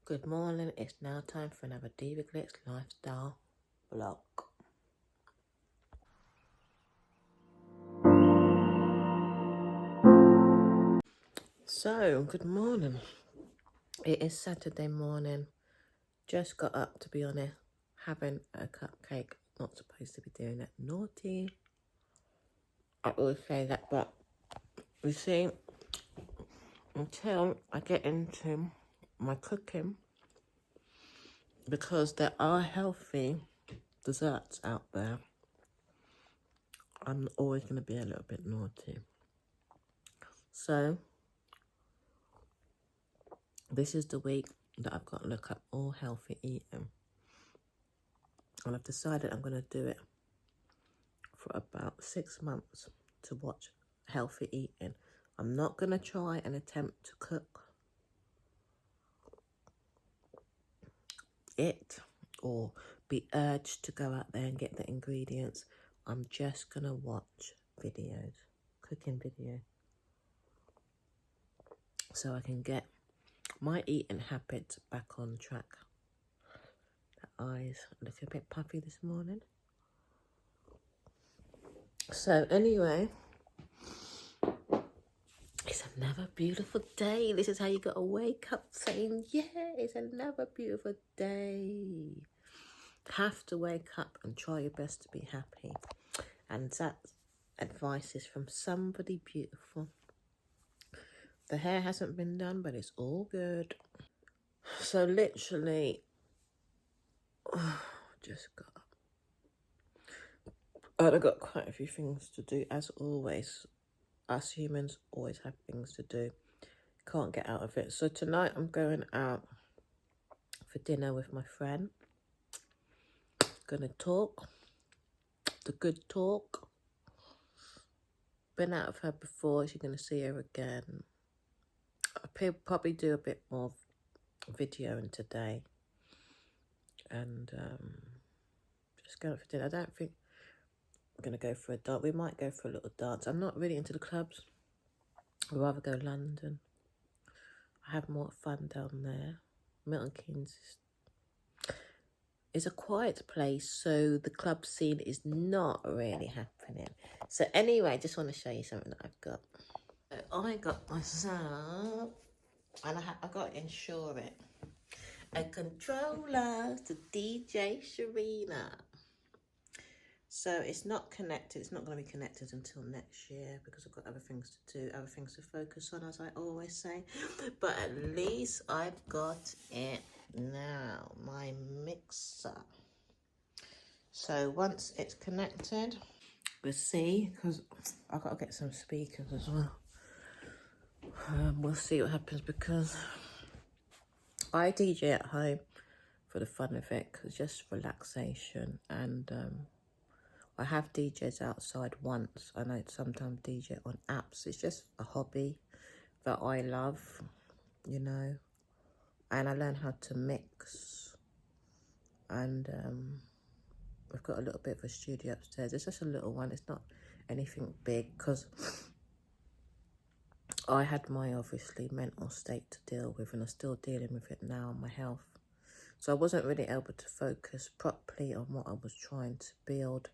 Good morning, it's now time for another Diva Glitz Lifestyle vlog. So, good morning. It is Saturday morning. Just got up, to be honest, having a cupcake. Not supposed to be doing that. Naughty. I always say that, but you see, until I get into my cooking, because there are healthy desserts out there, I'm always going to be a little bit naughty. So, this is the week that I've got to look up all healthy eating. And I've decided I'm going to do it for about 6 months to watch healthy eating. I'm not going to try and attempt to cook it or be urged to go out there and get the ingredients. I'm just going to watch videos, cooking videos, so I can get my eating habits back on track. The eyes look a bit puffy this morning. So anyway, it's another beautiful day. This is how you gotta wake up saying, yeah, it's another beautiful day. Have to wake up and try your best to be happy. And that advice is from somebody beautiful. The hair hasn't been done, but it's all good. So literally, just got up. And I've got quite a few things to do, as always. Us humans always have things to do. Can't get out of it. So tonight I'm going out for dinner with my friend. Gonna talk. The good talk. Been out of her before. She's gonna see her again. I'll probably do a bit more videoing today. And just going for dinner. I don't think I'm gonna go for a dance. We might go for a little dance. I'm not really into the clubs. I'd rather go London. I have more fun down there. Milton Keynes is a quiet place, so the club scene is not really happening. So anyway, I just want to show you something that I've got. So I got myself, and I got to insure it, a controller to DJ Sharina. So it's not connected. It's not going to be connected until next year because I've got other things to do, other things to focus on, as I always say. But at least I've got it now, my mixer. So once it's connected, we'll see, because I've got to get some speakers as well. We'll see what happens, because I DJ at home for the fun of it, because just relaxation. And I have DJs outside once. I know sometimes DJ on apps. It's just a hobby that I love, you know. And I learned how to mix. And we've got a little bit of a studio upstairs. It's just a little one. It's not anything big, because I had my, obviously, mental state to deal with, and I'm still dealing with it now, my health. So I wasn't really able to focus properly on what I was trying to build.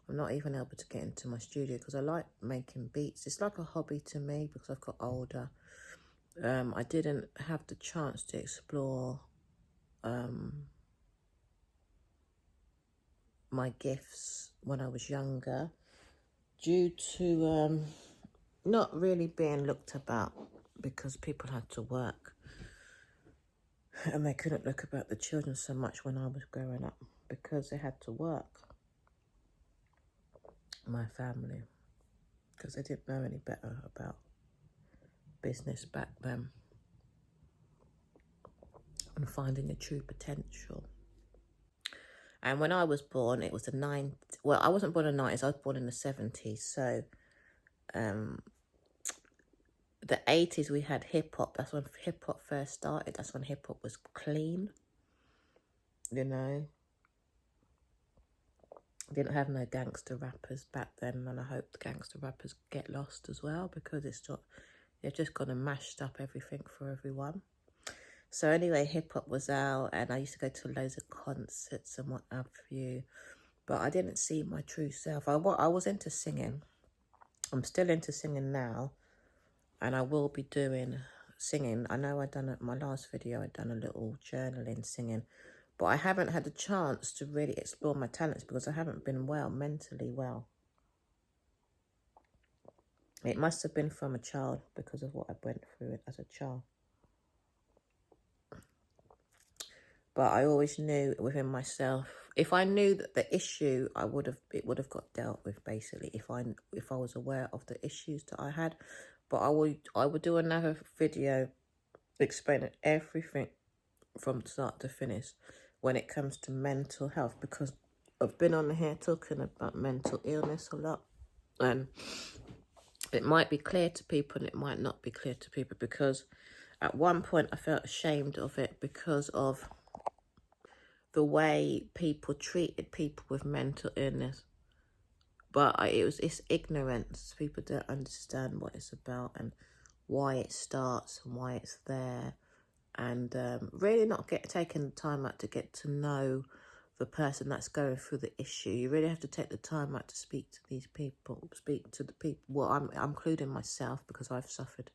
I'm not even able to get into my studio because I like making beats. It's like a hobby to me because I've got older. I didn't have the chance to explore my gifts when I was younger due to not really being looked about, because people had to work and they couldn't look about the children so much when I was growing up because they had to work, my family, because they didn't know any better about business back then and finding your true potential. And when I was born, it was the 90s. Well, I wasn't born in the 90s, I was born in the 70s. So the 80s, we had hip-hop. That's when hip-hop first started. That's when hip-hop was clean, you know. Didn't have no gangster rappers back then, and I hope the gangster rappers get lost as well, because they've just gone and mashed up everything for everyone. So anyway, hip hop was out, and I used to go to loads of concerts and what have you. But I didn't see my true self. I was into singing. I'm still into singing now, and I will be doing singing. I know I done it, my last video, I done a little journaling singing, but I haven't had the chance to really explore my talents because I haven't been mentally well. It must have been from a child because of what I went through as a child. But I always knew within myself, if I knew that the issue, it would have got dealt with basically if I was aware of the issues that I had. But I would do another video explaining everything from start to finish when it comes to mental health, because I've been on here talking about mental illness a lot, and it might be clear to people and it might not be clear to people, because at one point I felt ashamed of it because of the way people treated people with mental illness. But it's ignorance. People don't understand what it's about and why it starts and why it's there, and really not taking the time out to get to know the person that's going through the issue. You really have to take the time out to speak to these people, speak to the people. Well, I'm including myself because I've suffered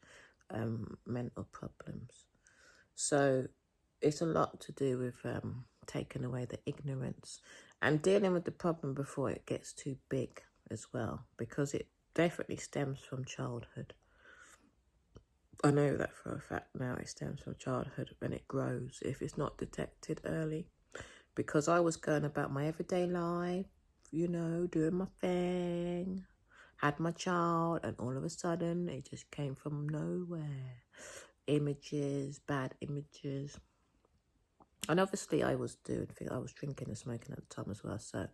mental problems. So it's a lot to do with taking away the ignorance and dealing with the problem before it gets too big as well, because it definitely stems from childhood. I know that for a fact now. It stems from childhood and it grows if it's not detected early. Because I was going about my everyday life, you know, doing my thing, had my child, and all of a sudden it just came from nowhere. Images, bad images. And obviously I was drinking and smoking at the time as well, so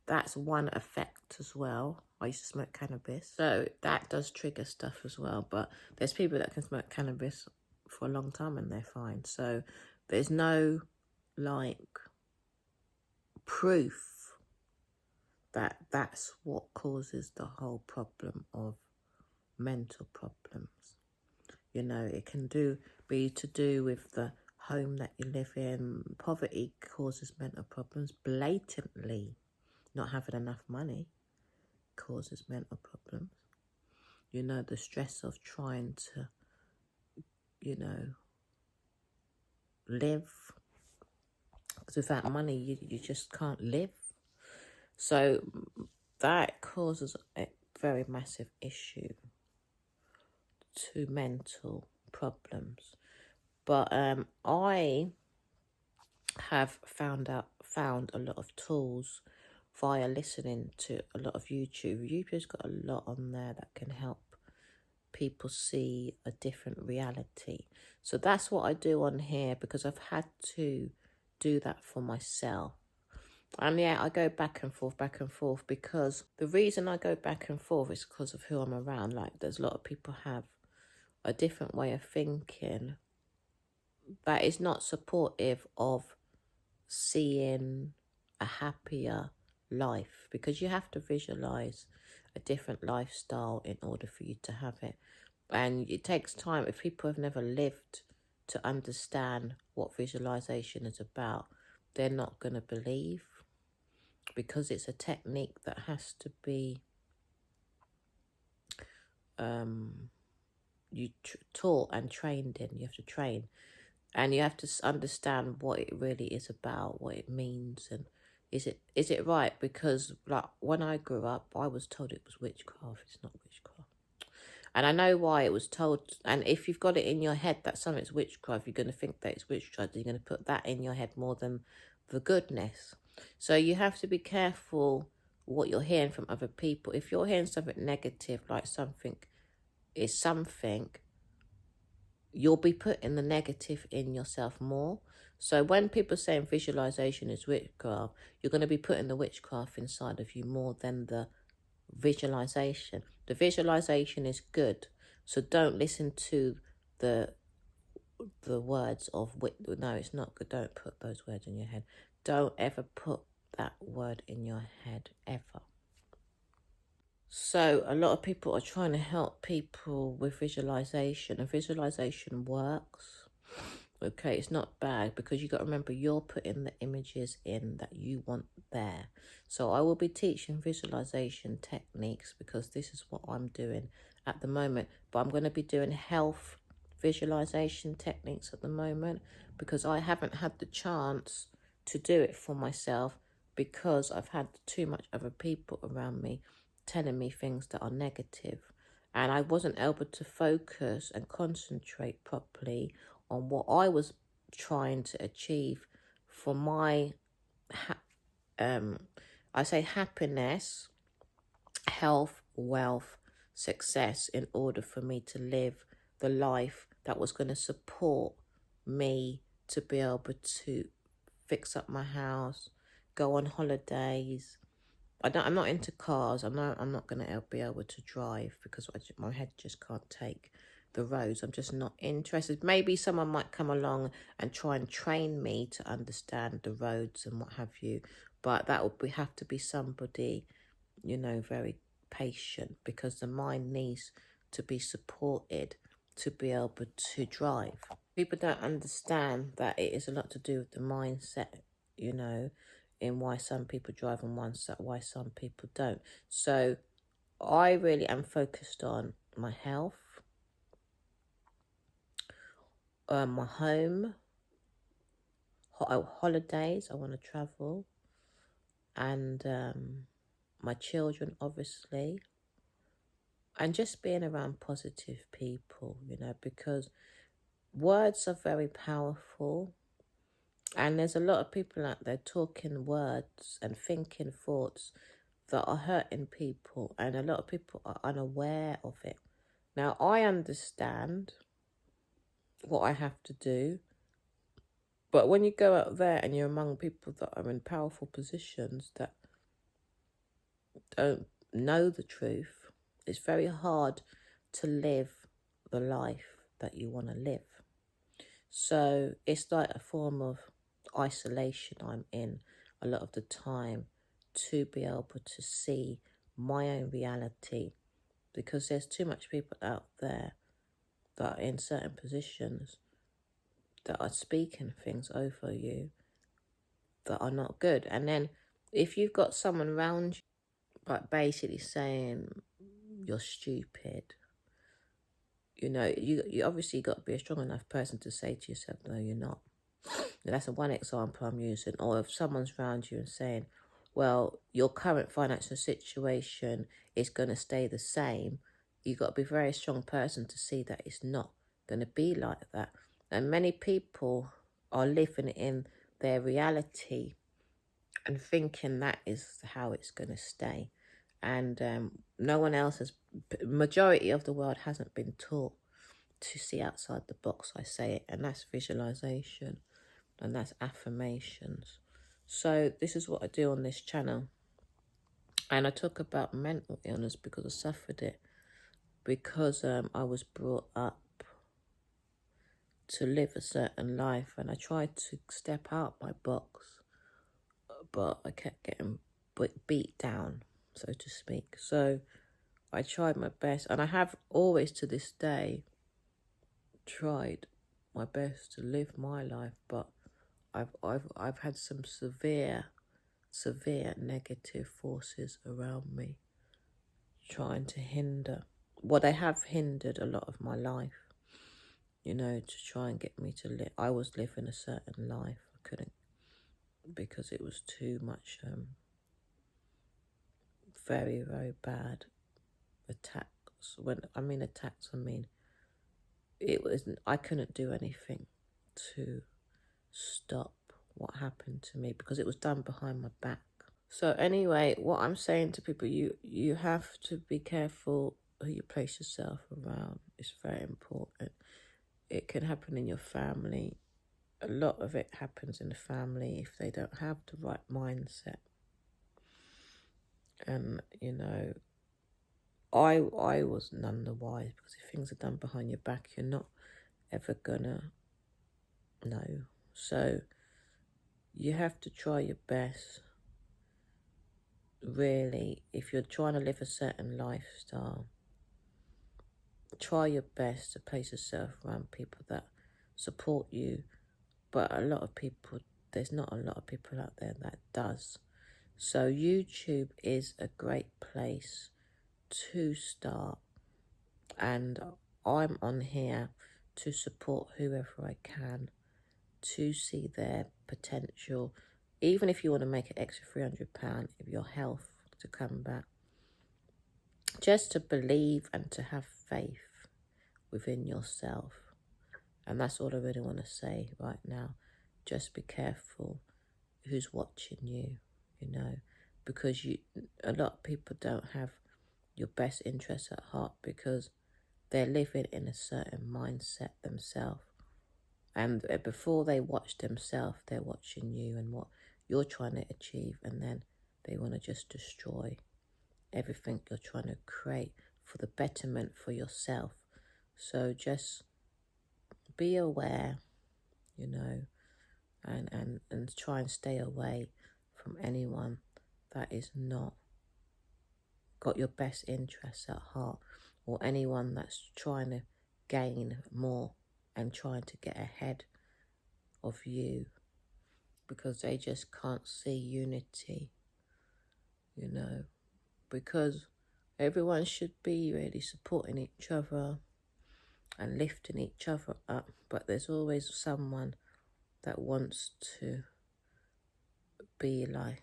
that's one effect as well. I used to smoke cannabis, so that does trigger stuff as well. But there's people that can smoke cannabis for a long time and they're fine. So there's no, like, proof that that's what causes the whole problem of mental problems. You know, it can be to do with the home that you live in. Poverty causes mental problems blatantly. Not having enough money causes mental problems. You know, the stress of trying to, you know, live. Because without money, you just can't live. So that causes a very massive issue to mental problems. But I have found a lot of tools via listening to a lot of YouTube. YouTube's got a lot on there that can help people see a different reality. So that's what I do on here, because I've had to do that for myself. And yeah, I go back and forth, because the reason I go back and forth is because of who I'm around. Like, there's a lot of people have a different way of thinking that is not supportive of seeing a happier life, because you have to visualize a different lifestyle in order for you to have it. And it takes time. If people have never lived to understand what visualization is about, they're not going to believe, because it's a technique that has to be taught and trained in. You have to train, and you have to understand what it really is about, what it means, and is it right? Because, like, when I grew up, I was told it was witchcraft. It's not witchcraft. And I know why it was told. And if you've got it in your head that something's witchcraft, you're going to think that it's witchcraft. You're going to put that in your head more than the goodness. So you have to be careful what you're hearing from other people. If you're hearing something negative, like something is something, you'll be putting the negative in yourself more. So when people are saying visualization is witchcraft, you're going to be putting the witchcraft inside of you more than the visualization. The visualization is good, so don't listen to the words of no, it's not good. Don't put those words in your head. Don't ever put that word in your head, ever. So a lot of people are trying to help people with visualization, and visualization works. Okay, it's not bad because you got to remember you're putting the images in that you want there. So I will be teaching visualization techniques because this is what I'm doing at the moment. But I'm going to be doing health visualization techniques at the moment because I haven't had the chance to do it for myself because I've had too much other people around me telling me things that are negative. And I wasn't able to focus and concentrate properly on what I was trying to achieve for my, I say happiness, health, wealth, success, in order for me to live the life that was going to support me to be able to fix up my house, go on holidays. I'm not into cars. I'm not going to be able to drive because my head just can't take the roads. I'm just not interested. Maybe someone might come along and try and train me to understand the roads and what have you. But that would have to be somebody, very patient because the mind needs to be supported to be able to drive. People don't understand that it is a lot to do with the mindset, in why some people drive and why some people don't. So I really am focused on my health, my home, holidays, I want to travel, and my children, obviously, and just being around positive people, because words are very powerful. And there's a lot of people out there talking words and thinking thoughts that are hurting people, and a lot of people are unaware of it. Now, I understand what I have to do, but when you go out there and you're among people that are in powerful positions that don't know the truth, it's very hard to live the life that you want to live. So it's like a form of isolation I'm in a lot of the time to be able to see my own reality, because there's too much people out there that are in certain positions that are speaking things over you that are not good. And then if you've got someone around you but basically saying you're stupid, you obviously got to be a strong enough person to say to yourself, no, you're not. That's one example I'm using. Or if someone's around you and saying, well, your current financial situation is going to stay the same, you've got to be a very strong person to see that it's not going to be like that. And many people are living in their reality and thinking that is how it's going to stay. And no one else majority of the world hasn't been taught to see outside the box, I say it, and that's visualization and that's affirmations. So this is what I do on this channel. And I talk about mental illness because I suffered it, because I was brought up to live a certain life, and I tried to step out my box, but I kept getting beat down, so to speak. So I tried my best, and I have always to this day tried my best to live my life, but I've had some severe negative forces around me trying to hinder. Well, they have hindered a lot of my life, to try and get me to live. I was living a certain life. I couldn't, because it was too much, very, very bad attacks. When I mean attacks, I mean, I couldn't do anything to stop what happened to me because it was done behind my back. So anyway, what I'm saying to people, you have to be careful who you place yourself around. It's very important. It can happen in your family. A lot of it happens in the family if they don't have the right mindset. And, I was none the wise, because if things are done behind your back, you're not ever gonna know. So you have to try your best. Really, if you're trying to live a certain lifestyle, try your best to place yourself around people that support you but there's not a lot of people out there that does. So YouTube is a great place to start, and I'm on here to support whoever I can to see their potential. Even if you want to make an extra £300 if your health to come back, just to believe and to have faith within yourself. And that's all I really want to say right now. Just be careful who's watching you, you know, because a lot of people don't have your best interests at heart because they're living in a certain mindset themselves. And before they watch themselves, they're watching you and what you're trying to achieve. And then they want to just destroy everything you're trying to create for the betterment for yourself. So just be aware, you know, and try and stay away from anyone that is not got your best interests at heart, or anyone that's trying to gain more and trying to get ahead of you, because they just can't see unity, you know, because everyone should be really supporting each other and lifting each other up, but there's always someone that wants to be like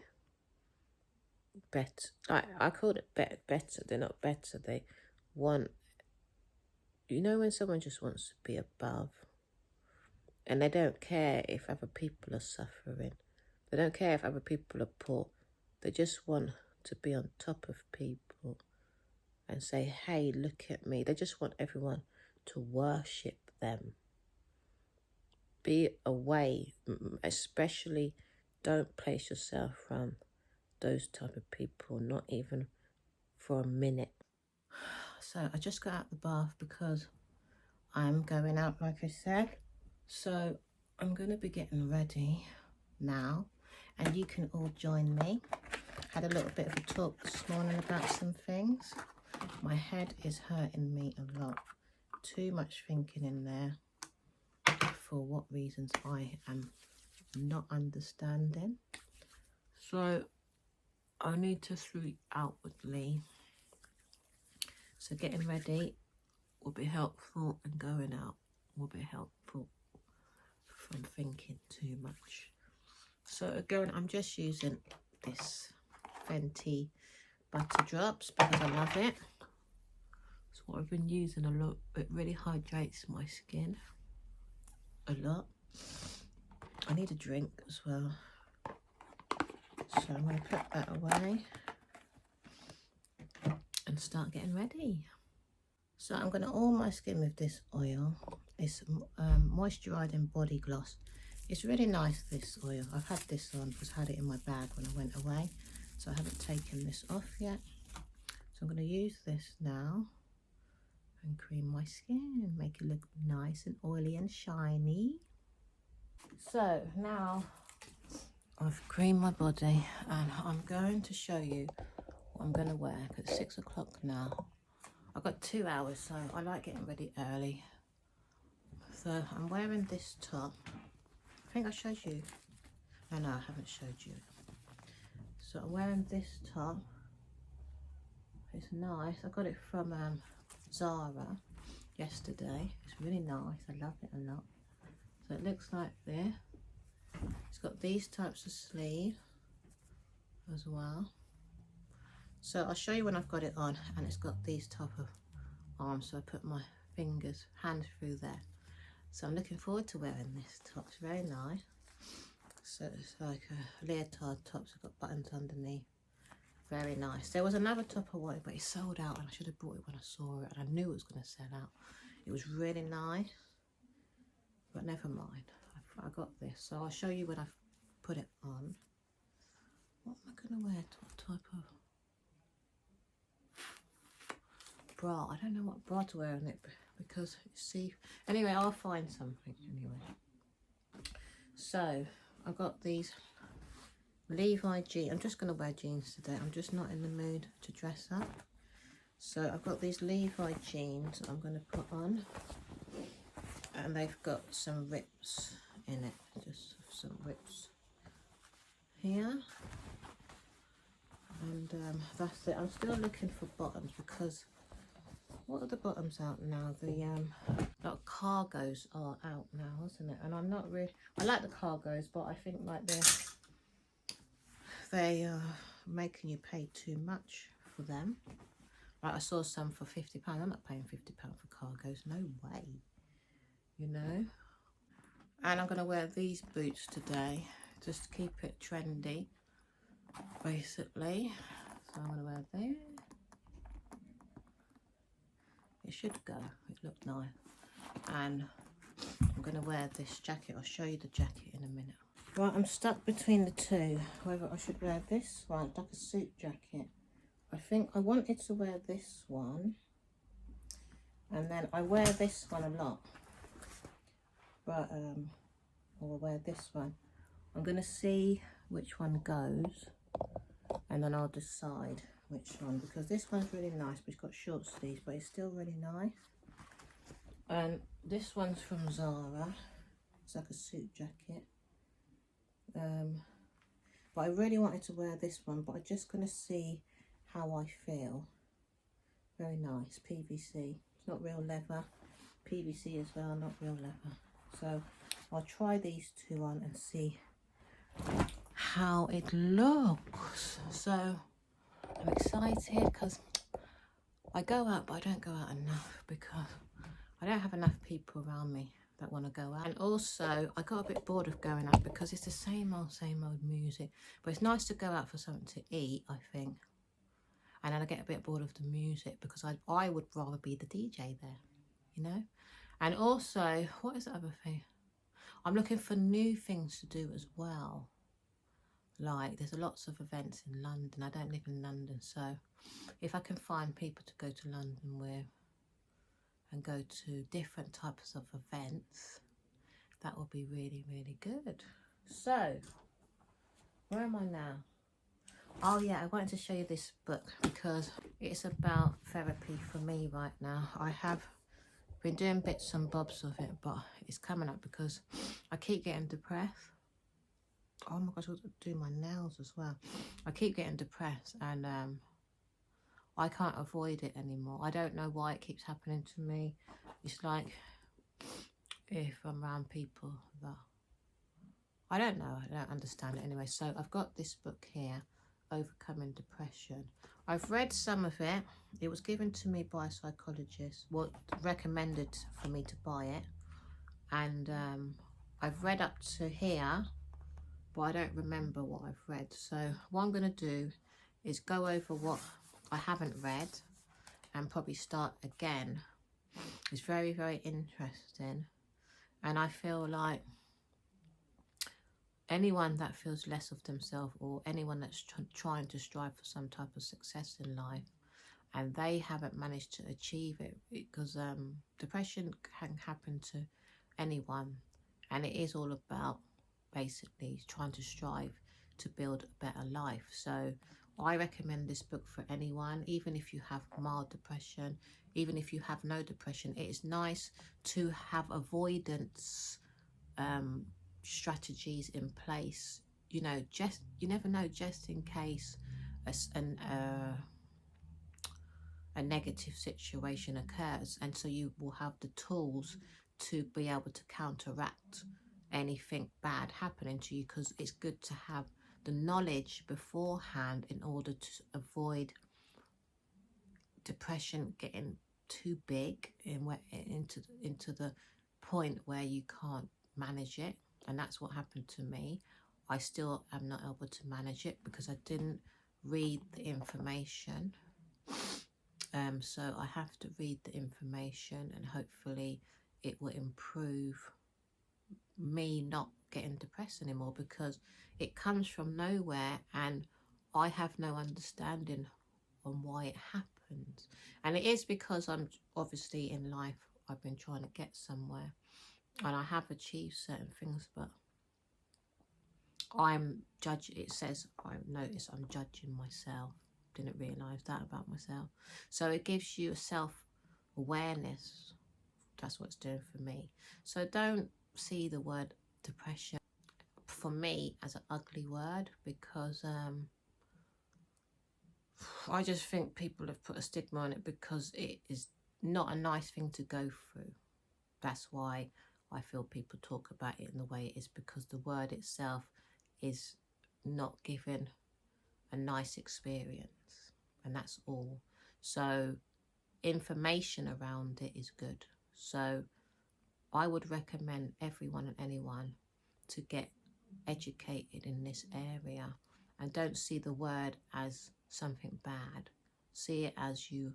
better. I call it better. They're not better. They want, you know, when someone just wants to be above, and they don't care if other people are suffering. They don't care if other people are poor. They just want to be on top of people and say, hey, look at me. They just want everyone to worship them. Be away, especially don't place yourself around those type of people, not even for a minute. So I just got out the bath because I'm going out, like I said. So I'm going to be getting ready now, and you can all join me. Had a little bit of a talk this morning about some things. My head is hurting me a lot. Too much thinking in there for what reasons I am not understanding. So I need to sleep outwardly. So getting ready will be helpful, and going out will be helpful from thinking too much. So again, I'm just using this Fenty butter drops because I love it. It's what I've been using a lot. It really hydrates my skin a lot. I need a drink as well, so I'm going to put that away and start getting ready. So I'm going to oil my skin with this oil. It's moisturising body gloss. It's really nice, this oil. I've had this on because I had it in my bag when I went away, so I haven't taken this off yet. So I'm going to use this now and cream my skin, make it look nice and oily and shiny. So now I've creamed my body, and I'm going to show you what I'm going to wear because it's 6 o'clock now. I've got 2 hours, so I like getting ready early. So I'm wearing this top. I think I showed you. No, I haven't showed you. So I'm wearing this top. It's nice. I got it from Zara yesterday. It's really nice. I love it a lot. So it looks like this. It's got these types of sleeves as well. So I'll show you when I've got it on, and it's got these type of arms, so I put my hands through there. So I'm looking forward to wearing this top. It's very nice. So it's like a leotard top, so it's got buttons underneath. Very nice. There was another top I wanted, but it sold out, and I should have bought it when I saw it, and I knew it was going to sell out. It was really nice, but never mind. I got this, so I'll show you when I've put it on. What am I going to wear? What type of bra? I don't know what bra to wear on it because, see, anyway, I'll find something anyway. So I've got these Levi jeans. I'm just going to wear jeans today. I'm just not in the mood to dress up. So I've got these Levi jeans I'm going to put on, and they've got some rips in it, some rips here. And that's it. I'm still looking for bottoms because what are the bottoms out now? The lot of cargos are out now, isn't it? And I'm not really, I like the cargos, but I think like they are making you pay too much for them. Like I saw some for £50. I'm not paying £50 for cargos, no way, you know. And I'm gonna wear these boots today, just to keep it trendy, basically. So I'm gonna wear them. It should go, it looked nice. And I'm going to wear this jacket. I'll show you the jacket in a minute. Right, I'm stuck between the two. Whether I should wear this one, like a suit jacket. I think I wanted to wear this one. And then I wear this one a lot. But, I'll wear this one. I'm going to see which one goes. And then I'll decide which one. Because this one's really nice, but it's got short sleeves. But it's still really nice. And this one's from Zara. It's like a suit jacket. But I really wanted to wear this one, but I'm just going to see how I feel. Very nice, PVC. It's not real leather. PVC as well, not real leather. So I'll try these two on and see how it looks. So I'm excited because I go out, but I don't go out enough because I don't have enough people around me that want to go out. And also, I got a bit bored of going out because it's the same old music. But it's nice to go out for something to eat, I think. And then I get a bit bored of the music because I would rather be the DJ there, you know? And also, what is the other thing? I'm looking for new things to do as well. Like, there's lots of events in London. I don't live in London, so if I can find people to go to London with, and go to different types of events, that will be really, really good. So, where am I now? Oh yeah, I wanted to show you this book because it's about therapy for me right now. I have been doing bits and bobs of it, but it's coming up because I keep getting depressed. Oh my gosh, I was doing my nails as well. I keep getting depressed and I can't avoid it anymore. I don't know why it keeps happening to me. It's like if I'm around people that I don't know, I don't understand it anyway. So I've got this book here, Overcoming Depression. I've read some of it. It was given to me by a psychologist, well, recommended for me to buy it. And I've read up to here, but I don't remember what I've read. So what I'm going to do is go over what I haven't read and probably start again. It's very, very interesting. And I feel like anyone that feels less of themselves or anyone that's trying to strive for some type of success in life and they haven't managed to achieve it, because depression can happen to anyone, and it is all about basically trying to strive to build a better life. So I recommend this book for anyone, even if you have mild depression, even if you have no depression. It is nice to have avoidance strategies in place, you know, just you never know, just in case a negative situation occurs, and so you will have the tools to be able to counteract anything bad happening to you, because it's good to have the knowledge beforehand in order to avoid depression getting too big into the point where you can't manage it. And that's what happened to me. I still am not able to manage it because I didn't read the information. So I have to read the information, and hopefully it will improve me not getting depressed anymore, because it comes from nowhere and I have no understanding on why it happens. And it is because I'm obviously in life, I've been trying to get somewhere and I have achieved certain things, but I'm judging. It says I've noticed I'm judging myself. Didn't realise that about myself. So it gives you a self-awareness. That's what it's doing for me. So don't see the word depression for me as an ugly word, because I just think people have put a stigma on it because it is not a nice thing to go through. That's why I feel people talk about it in the way it is, because the word itself is not given a nice experience, and that's all. So information around it is good. So I would recommend everyone and anyone to get educated in this area, and don't see the word as something bad. See it as you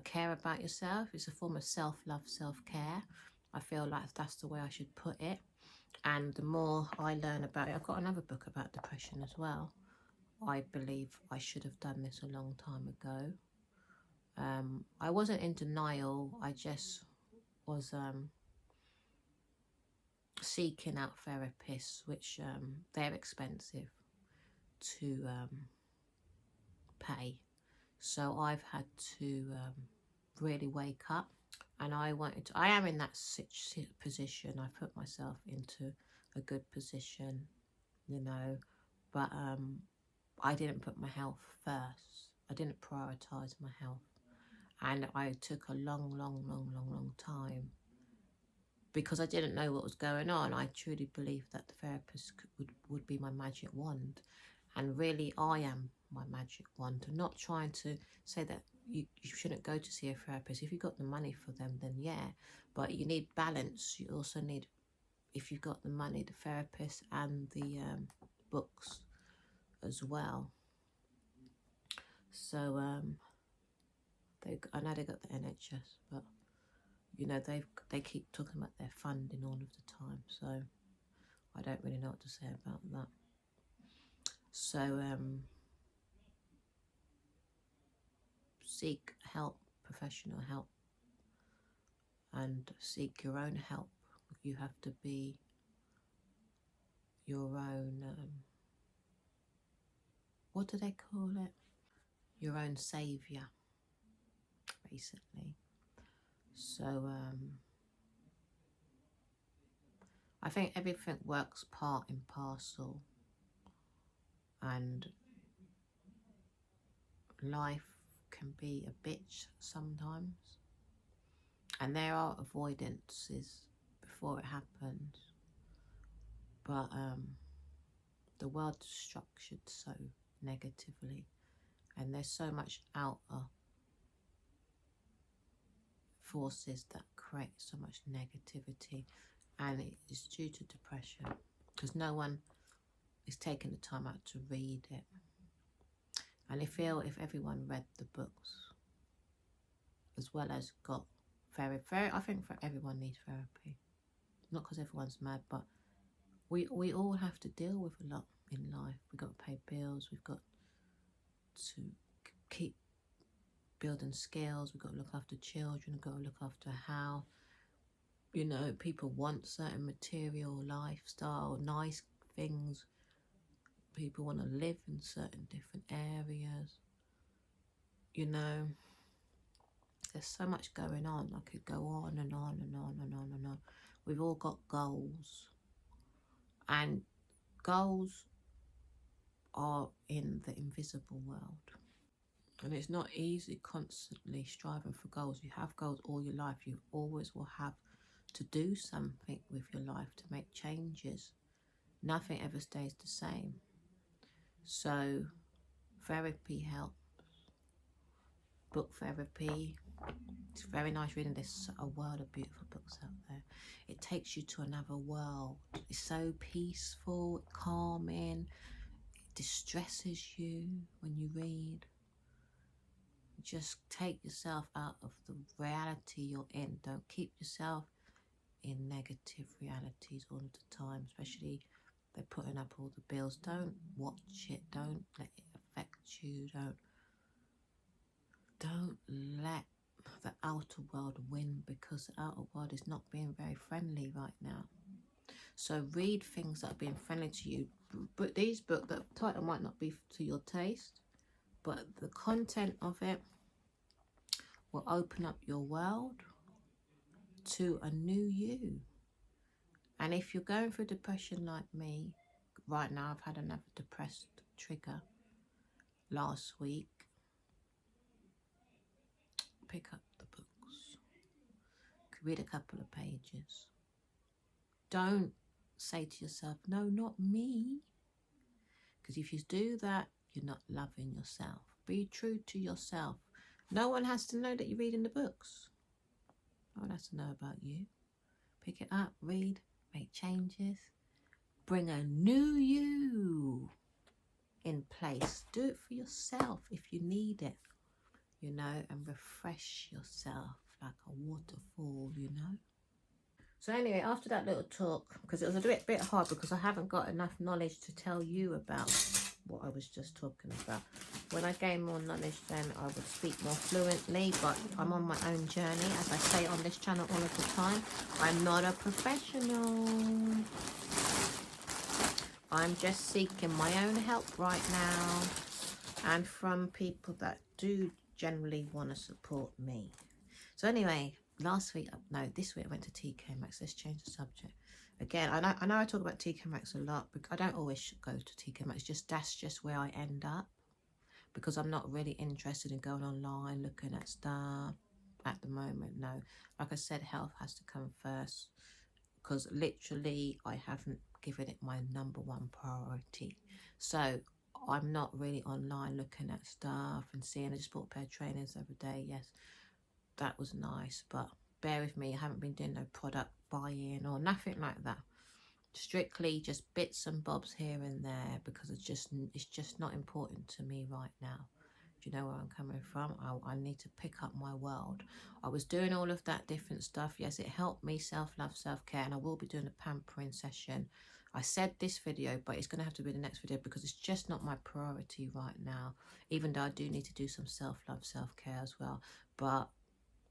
care about yourself. It's a form of self-love, self-care. I feel like that's the way I should put it. And the more I learn about it, I've got another book about depression as well. I believe I should have done this a long time ago. I wasn't in denial. I just was seeking out therapists, which they're expensive to pay. So I've had to really wake up, and I am in that position. I put myself into a good position, you know, but I didn't put my health first. I didn't prioritize my health, and I took a long time, because I didn't know what was going on. I truly believed that the therapist would be my magic wand, and really I am my magic wand. I'm not trying to say that you shouldn't go to see a therapist. If you've got the money for them, then yeah, but you need balance. You also need, if you've got the money, the therapist and the books as well. So I know they got the NHS, but you know, they keep talking about their funding all of the time, so I don't really know what to say about that. So seek help, professional help, and seek your own help. You have to be your own what do they call it? Your own saviour, basically. So I think everything works part and parcel, and life can be a bitch sometimes, and there are avoidances before it happens, but the world's structured so negatively, and there's so much outer forces that create so much negativity, and it is due to depression, because no one is taking the time out to read it. And I feel if everyone read the books, as well as got therapy, I think everyone needs therapy. Not because everyone's mad, but we all have to deal with a lot in life. We've got to pay bills, we've got to keep building skills, we've got to look after children, we've got to look after a house. You know, people want certain material lifestyle, nice things. People want to live in certain different areas. You know, there's so much going on. I could go on and on and on and on and on. We've all got goals, and goals are in the invisible world, and it's not easy constantly striving for goals. You have goals all your life. You always will have to do something with your life to make changes. Nothing ever stays the same. So therapy helps. Book therapy, it's very nice reading. There's a world of beautiful books out there. It takes you to another world. It's so peaceful, calming. It distresses you when you read. Just take yourself out of the reality you're in. Don't keep yourself in negative realities all of the time, especially they're putting up all the bills. Don't watch it. Don't let it affect you. Don't let the outer world win, because the outer world is not being very friendly right now. So read things that are being friendly to you. But these books, the title might not be to your taste, but the content of it will open up your world to a new you. And if you're going through depression like me, right now I've had another depressed trigger last week, pick up the books, read a couple of pages. Don't say to yourself, no, not me. Because if you do that, you're not loving yourself. Be true to yourself. No one has to know that you're reading the books. No one has to know about you. Pick it up, read, make changes, bring a new you in place. Do it for yourself if you need it, you know, and refresh yourself like a waterfall, you know. So anyway, after that little talk, because it was a bit hard because I haven't got enough knowledge to tell you about what I was just talking about. When I gain more knowledge, then I would speak more fluently, but I'm on my own journey. As I say on this channel all of the time, I'm not a professional. I'm just seeking my own help right now, and from people that do generally want to support me. So anyway, this week I went to TK Maxx. Let's change the subject. Again, I know I talk about TK Maxx a lot, but I don't always go to TK Maxx. That's just where I end up, because I'm not really interested in going online looking at stuff at the moment. No, like I said, health has to come first, because literally I haven't given it my #1 priority. So I'm not really online looking at stuff and seeing. I just bought a pair of trainers the other day. Yes, that was nice, but bear with me, I haven't been doing no product buying or nothing like that. Strictly just bits and bobs here and there, because it's just not important to me right now. Do you know where I'm coming from? I need to pick up my world. I was doing all of that different stuff. Yes, it helped me self-love, self-care, and I will be doing a pampering session. I said this video, but it's going to have to be the next video, because it's just not my priority right now, even though I do need to do some self-love, self-care as well. But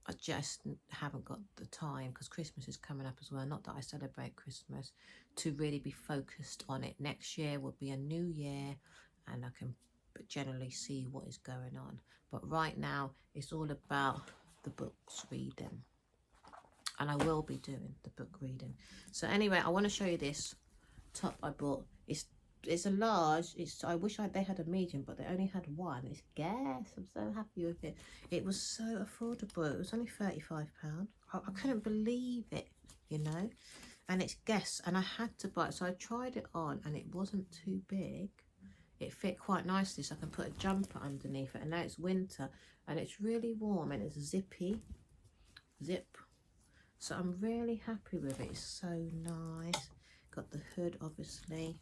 I just haven't got the time, because Christmas is coming up as well. Not that I celebrate Christmas, to really be focused on it. Next year will be a new year, and I can generally see what is going on. But right now, it's all about the books reading. And I will be doing the book reading. So anyway, I want to show you this top I bought. It's a large. I wish they had a medium, but they only had one. It's Guess. I'm so happy with it. It was so affordable. It was only £35. I couldn't believe it, you know. And it's Guess, and I had to buy it. So I tried it on, and it wasn't too big. It fit quite nicely, so I can put a jumper underneath it. And now it's winter, and it's really warm, and it's zippy. Zip. So I'm really happy with it. It's so nice. Got the hood, obviously.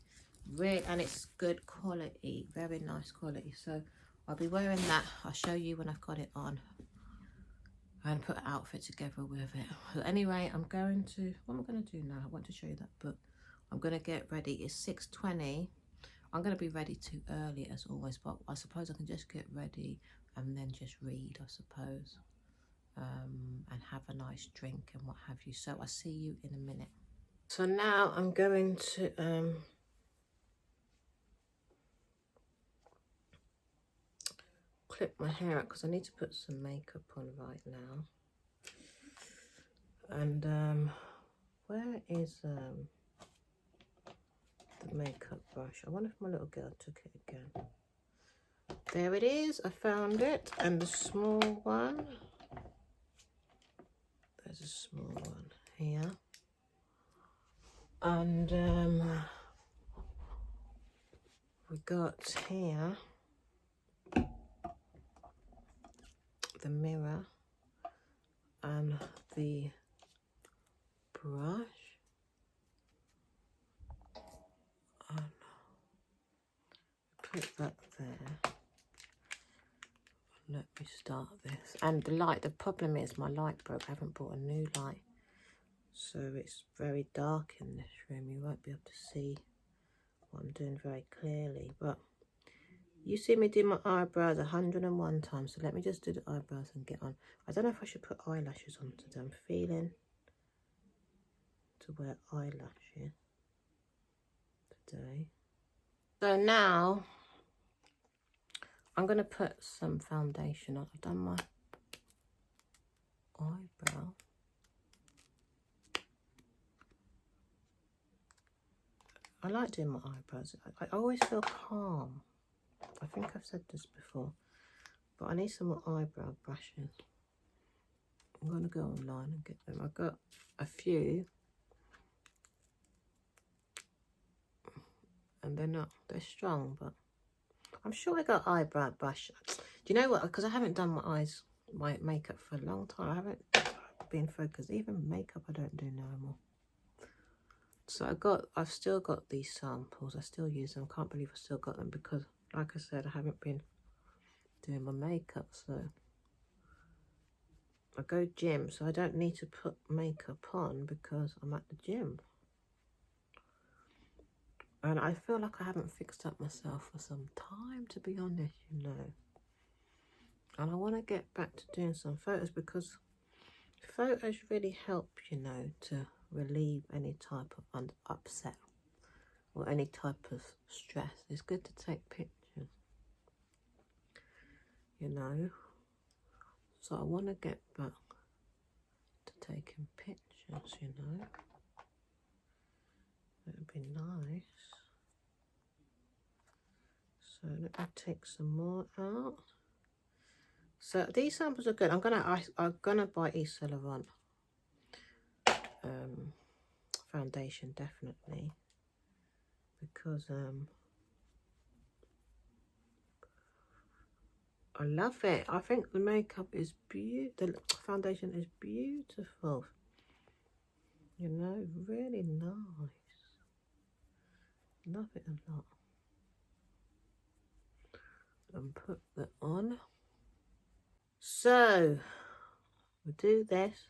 Really, and it's good quality, very nice quality. So I'll be wearing that. I'll show you when I've got it on, and put an outfit together with it. So anyway, what am I going to do now? I want to show you that book. I'm going to get ready. It's 6:20. I'm going to be ready too early as always, but I suppose I can just get ready and then just read, I suppose, and have a nice drink and what have you. So I'll see you in a minute. So now I'm going to clip my hair up, because I need to put some makeup on right now. And where is the makeup brush? I wonder if my little girl took it again. There it is. I found it. And the small one. There's a small one here. And we got here the mirror and the brush. And clip that there. Let me start this. And the light, the problem is my light broke. I haven't bought a new light, so it's very dark in this room. You won't be able to see what I'm doing very clearly, but you see me do my eyebrows 101 times, so let me just do the eyebrows and get on. I don't know if I should put eyelashes on today. I'm feeling to wear eyelashes today. So now I'm going to put some foundation on. I've done my eyebrow. I like doing my eyebrows. I always feel calm. I think I've said this before, but I need some more eyebrow brushes. I'm going to go online and get them. I've got a few, and they're strong, but I'm sure I got eyebrow brush. Do you know what? Because I haven't done my makeup for a long time. I haven't been focused. Even makeup I don't do no more. So I've still got these samples. I still use them. Can't believe I still got them because, like I said, I haven't been doing my makeup. So I go gym, so I don't need to put makeup on because I'm at the gym. And I feel like I haven't fixed up myself for some time, to be honest, you know. And I want to get back to doing some photos because photos really help, you know, to relieve any type of upset or any type of stress. It's good to take pictures, you know. So I want to get back to taking pictures, you know. It would be nice. So let me take some more out. So these samples are good. I'm gonna buy Yves Saint Laurent foundation definitely because I love it. I think the makeup is beautiful. The foundation is beautiful. You know, really nice. Love it a lot. And put that on. So we'll do this.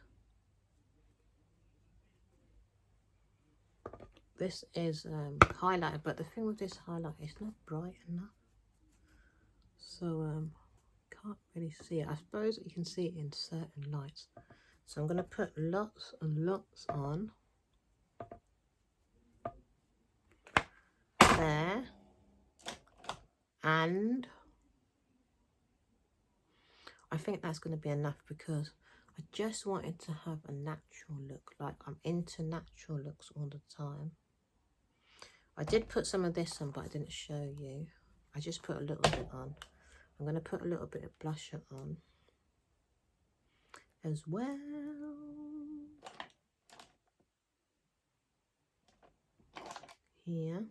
This is highlighter, but the thing with this highlighter, it's not bright enough. So can't really see it. I suppose you can see it in certain lights. So I'm going to put lots and lots on. There. And I think that's going to be enough because I just wanted to have a natural look. Like I'm into natural looks all the time. I did put some of this on, but I didn't show you. I just put a little bit on. I'm going to put a little bit of blusher on as well. Here.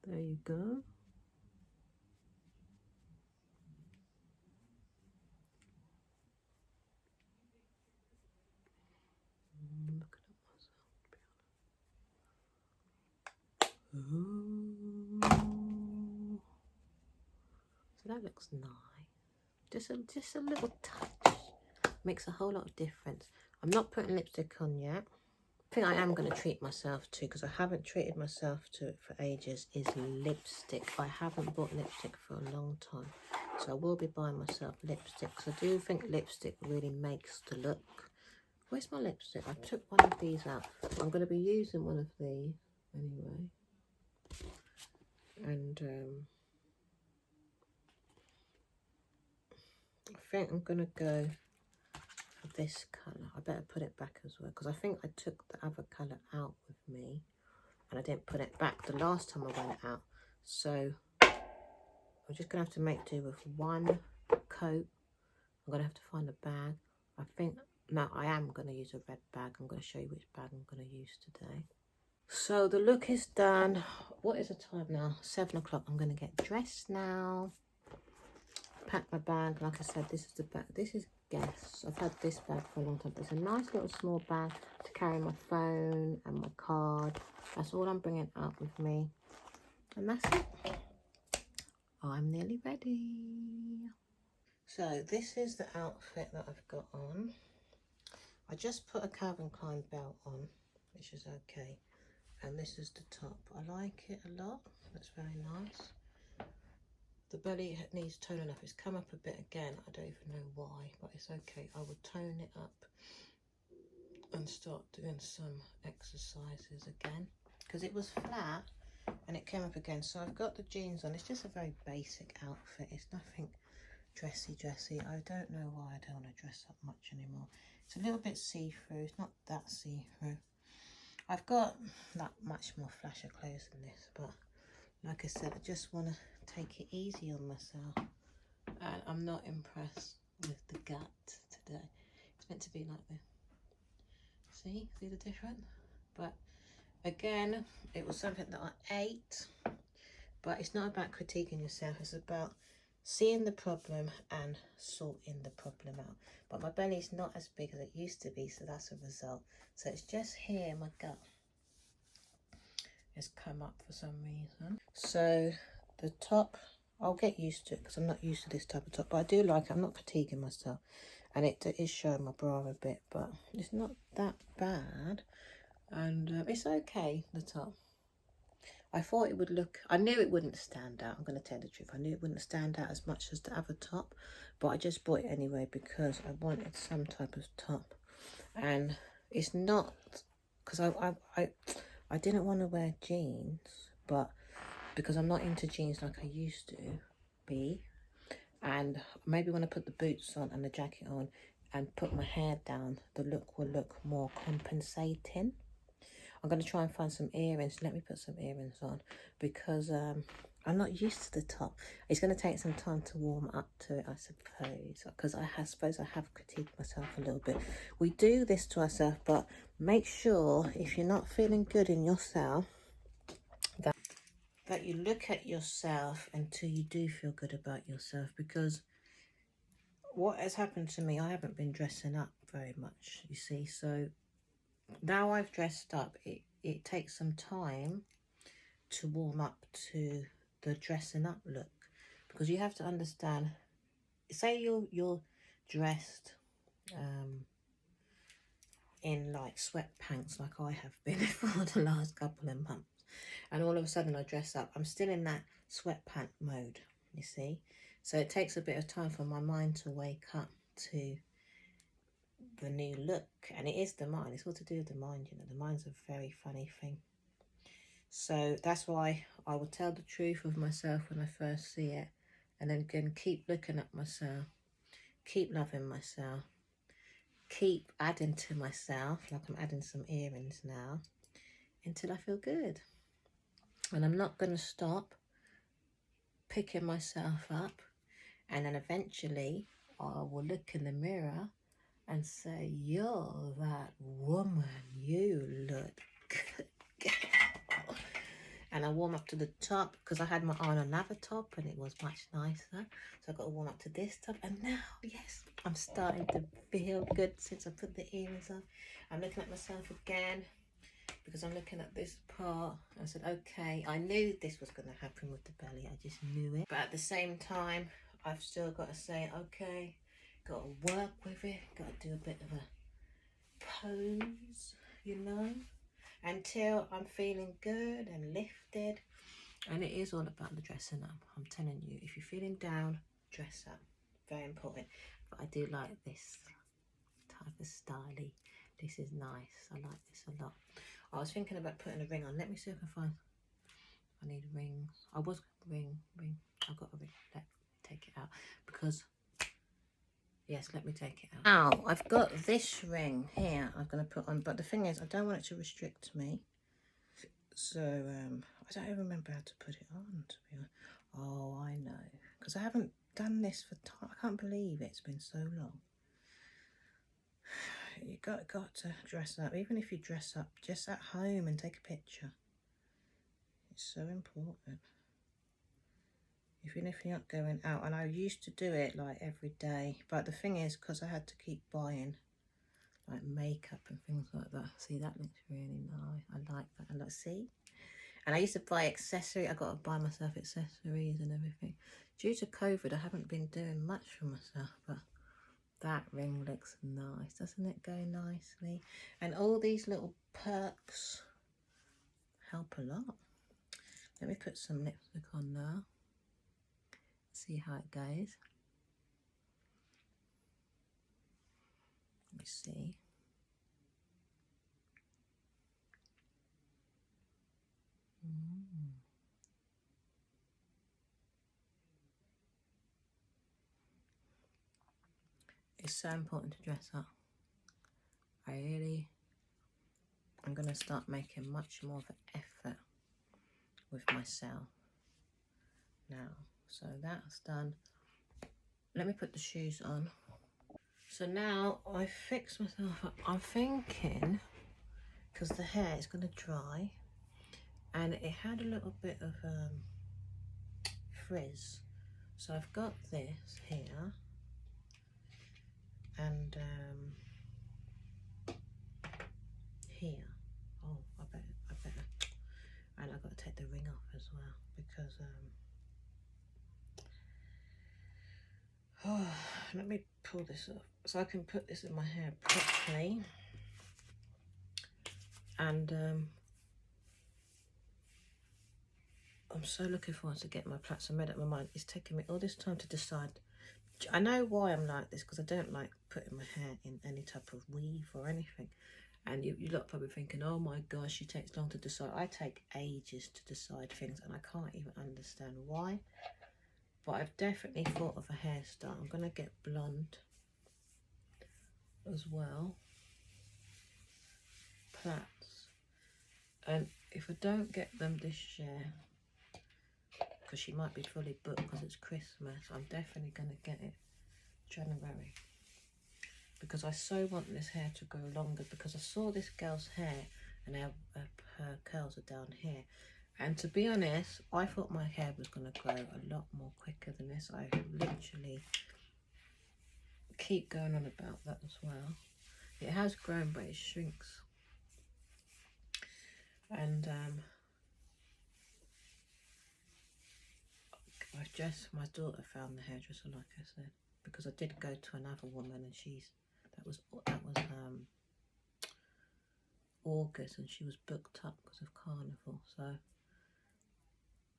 There you go. Look at myself. Ooh. So that looks nice. Just a little touch makes a whole lot of difference. I'm not putting lipstick on yet. I think I am going to treat myself to, because I haven't treated myself to it for ages, is lipstick. I haven't bought lipstick for a long time, so I will be buying myself lipstick because I do think lipstick really makes the look. Where's my lipstick? I took one of these out. I'm going to be using one of these anyway. And I think I'm going to go for this colour. I better put it back as well because I think I took the other colour out with me and I didn't put it back the last time I went out. So I'm just going to have to make do with one coat. I'm going to have to find a bag. I think, no, I am going to use a red bag. I'm going to show you which bag I'm going to use today. So the look is done. What is the time now? 7 o'clock. I'm going to get dressed now. Pack my bag. Like I said, this is the bag. This is Guess. I've had this bag for a long time. It's a nice little small bag to carry my phone and my card. That's all I'm bringing out with me. And that's it. I'm nearly ready. So this is the outfit that I've got on. I just put a Calvin Klein belt on, which is okay. And this is the top. I like it a lot. That's very nice. The belly needs toning up. It's come up a bit again. I don't even know why, but it's okay. I will tone it up and start doing some exercises again. Because it was flat and it came up again. So I've got the jeans on. It's just a very basic outfit. It's nothing dressy. I don't know why I don't want to dress up much anymore. It's a little bit see-through. It's not that see-through. I've got not much more flasher clothes than this, but like I said, I just want to take it easy on myself. And I'm not impressed with the gut today. It's meant to be like this. See the difference? But again, it was something that I ate. But it's not about critiquing yourself. It's about seeing the problem and sorting the problem out. But my belly's not as big as it used to be, so that's a result. So it's just here, my gut has come up for some reason. So the top, I'll get used to it because I'm not used to this type of top. But I do like it. I'm not fatiguing myself. And it is showing my bra a bit, but it's not that bad. And it's okay, the top. I thought it would look, I knew it wouldn't stand out. I'm going to tell the truth. I knew it wouldn't stand out as much as the other top, but I just bought it anyway because I wanted some type of top. And it's not, because I didn't want to wear jeans, but because I'm not into jeans like I used to be. And maybe when I put the boots on and the jacket on and put my hair down, the look will look more compensating. I'm going to try and find some earrings. Let me put some earrings on because I'm not used to the top. It's going to take some time to warm up to it, I suppose, because I suppose I have critiqued myself a little bit. We do this to ourselves, but make sure if you're not feeling good in yourself, that you look at yourself until you do feel good about yourself, because what has happened to me, I haven't been dressing up very much, you see. So now I've dressed up, it takes some time to warm up to the dressing up look, because you have to understand, say you're dressed in like sweatpants like I have been for the last couple of months, and all of a sudden I dress up, I'm still in that sweatpant mode, you see. So it takes a bit of time for my mind to wake up to the new look. And it is the mind, it's all to do with the mind, you know. The mind's a very funny thing. So that's why I will tell the truth of myself when I first see it, and then again keep looking at myself, keep loving myself, keep adding to myself, like I'm adding some earrings now, until I feel good. And I'm not going to stop picking myself up, and then eventually I will look in the mirror and say, you're that woman, you look good. And I warm up to the top because I had my eye on another top and it was much nicer. So I got to warm up to this top. And now, yes, I'm starting to feel good since I put the earrings on. I'm looking at myself again because I'm looking at this part. I said, okay, I knew this was going to happen with the belly. I just knew it. But at the same time, I've still got to say, okay, got to work with it. Got to do a bit of a pose, you know, until I'm feeling good and lifted. And it is all about the dressing up. I'm telling you, if you're feeling down, dress up. Very important. But I do like this type of styling. This is nice. I like this a lot. I was thinking about putting a ring on. Let me see if I can find. I need rings. I was ring. I've got a ring. Let me take it out because. Yes, let me take it out. Now, I've got this ring here I'm going to put on. But the thing is, I don't want it to restrict me. So, I don't even remember how to put it on, to be honest. Oh, I know. Because I haven't done this for time. I can't believe it's been so long. You got to dress up. Even if you dress up just at home and take a picture. It's so important. Even if you're not going out. And I used to do it like every day. But the thing is, because I had to keep buying like makeup and things like that. See, that looks really nice. I like that. And like, see? And I used to buy accessories. I got to buy myself accessories and everything. Due to COVID, I haven't been doing much for myself, but that ring looks nice. Doesn't it go nicely? And all these little perks help a lot. Let me put some lipstick on now. See how it goes. Let me see. It's so important to dress up. I really I'm going to start making much more of an effort with myself now. So that's done. Let me put the shoes on. So now I fixed myself up. I'm thinking, because the hair is going to dry, and it had a little bit of frizz. So I've got this here, and here. Oh, I better. And I've got to take the ring off as well, because oh, let me pull this off so I can put this in my hair properly. And I'm so looking forward to getting my plaits. I made up my mind. It's taking me all this time to decide. I know why I'm like this, because I don't like putting my hair in any type of weave or anything. And you lot probably thinking, oh my gosh, she takes long to decide. I take ages to decide things, and I can't even understand why. But I've definitely thought of a hairstyle. I'm going to get blonde as well. Plaits. And if I don't get them this year, because she might be fully booked because it's Christmas, I'm definitely going to get it January. Because I so want this hair to go longer, because I saw this girl's hair and her curls are down here. And to be honest, I thought my hair was going to grow a lot more quicker than this. I literally keep going on about that as well. It has grown, but it shrinks. And my daughter found the hairdresser, like I said, because I did go to another woman, and that was August, and she was booked up because of carnival. So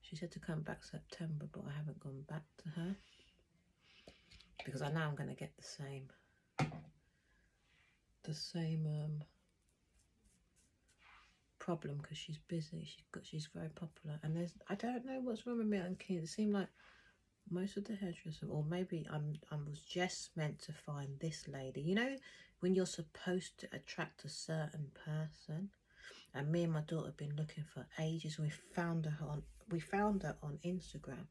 she said to come back September, but I haven't gone back to her because I know I'm going to get the same problem, because she's busy. She's very popular, and I don't know what's wrong with me. It seemed like most of the hairdressers, or maybe I was just meant to find this lady. You know, when you're supposed to attract a certain person. And me and my daughter have been looking for ages. We found her on Instagram.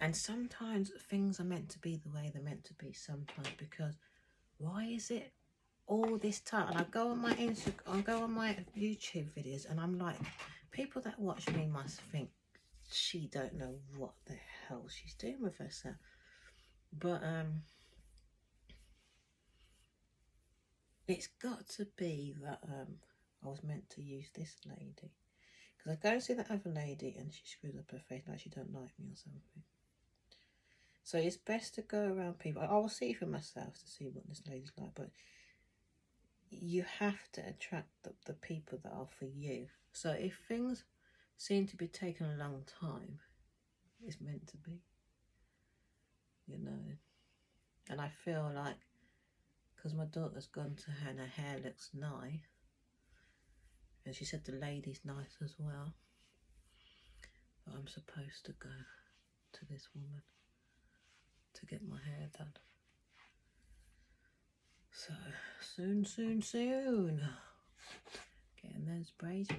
And sometimes things are meant to be the way they're meant to be sometimes, because why is it all this time? And I go on my YouTube videos, and I'm like, people that watch me must think she don't know what the hell she's doing with herself. But it's got to be that I was meant to use this lady, because I go and see that other lady and she screws up her face like she don't like me or something. So it's best to go around people. I will see for myself to see what this lady's like, but you have to attract the people that are for you. So if things seem to be taking a long time, it's meant to be, you know. And I feel like, because my daughter's gone to her and her hair looks nice, and she said the lady's nice as well, but I'm supposed to go to this woman to get my hair done. So soon, getting those braids.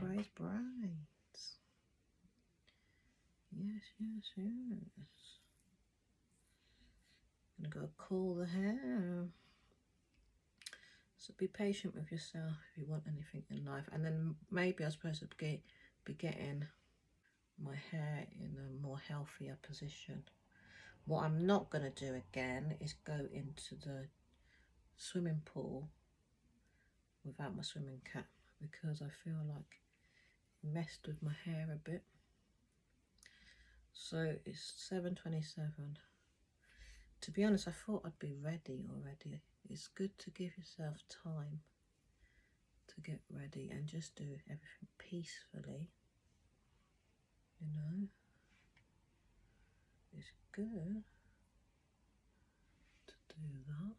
Yes. Gonna go cool the hair. So be patient with yourself if you want anything in life. And then maybe I'm supposed to be getting my hair in a more healthier position. What I'm not going to do again is go into the swimming pool without my swimming cap, because I feel like it messed with my hair a bit. So it's 7:27. To be honest, I thought I'd be ready already. It's good to give yourself time to get ready and just do everything peacefully, you know. It's good to do that.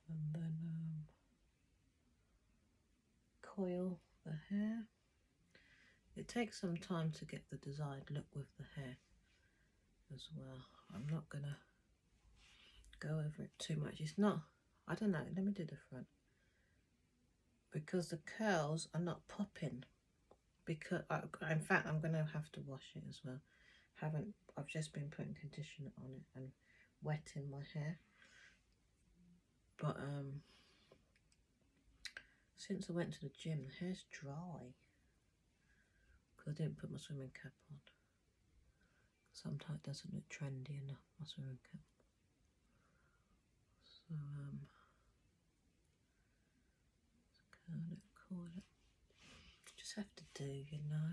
And then coil the hair. It takes some time to get the desired look with the hair as well. I'm not gonna go over it too much. It's not, I don't know, let me do the front. because the curls are not popping. Because in fact, I'm gonna have to wash it as well. I've just been putting conditioner on it and wetting my hair. But since I went to the gym, the hair's dry because I didn't put my swimming cap on. Sometimes it doesn't look trendy enough, my swimming cap. So curl it. Just have to do, you know,